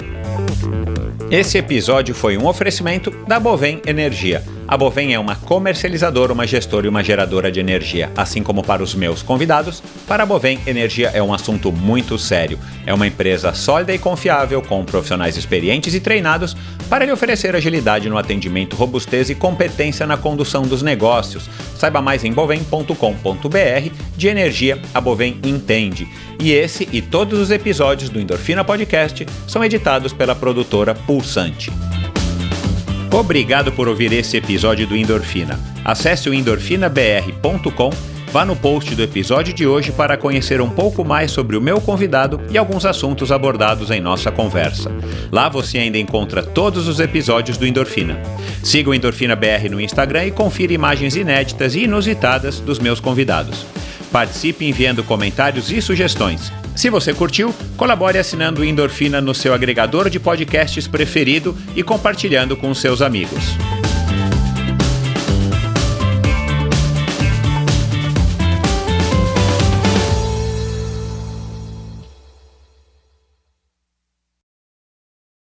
Esse episódio foi um oferecimento da Bovem Energia. A Bovem é uma comercializadora, uma gestora e uma geradora de energia. Assim como para os meus convidados, para a Bovem, energia é um assunto muito sério. É uma empresa sólida e confiável, com profissionais experientes e treinados para lhe oferecer agilidade no atendimento, robustez e competência na condução dos negócios. Saiba mais em bovem.com.br. De energia, a Bovem entende. E esse e todos os episódios do Endorfina Podcast são editados pela produtora Pulsante. Obrigado por ouvir esse episódio do Endorfina. Acesse o endorfinabr.com, vá no post do episódio de hoje para conhecer um pouco mais sobre o meu convidado e alguns assuntos abordados em nossa conversa. Lá você ainda encontra todos os episódios do Endorfina. Siga o Endorfina BR no Instagram e confira imagens inéditas e inusitadas dos meus convidados. Participe enviando comentários e sugestões. Se você curtiu, colabore assinando o Endorfina no seu agregador de podcasts preferido e compartilhando com seus amigos.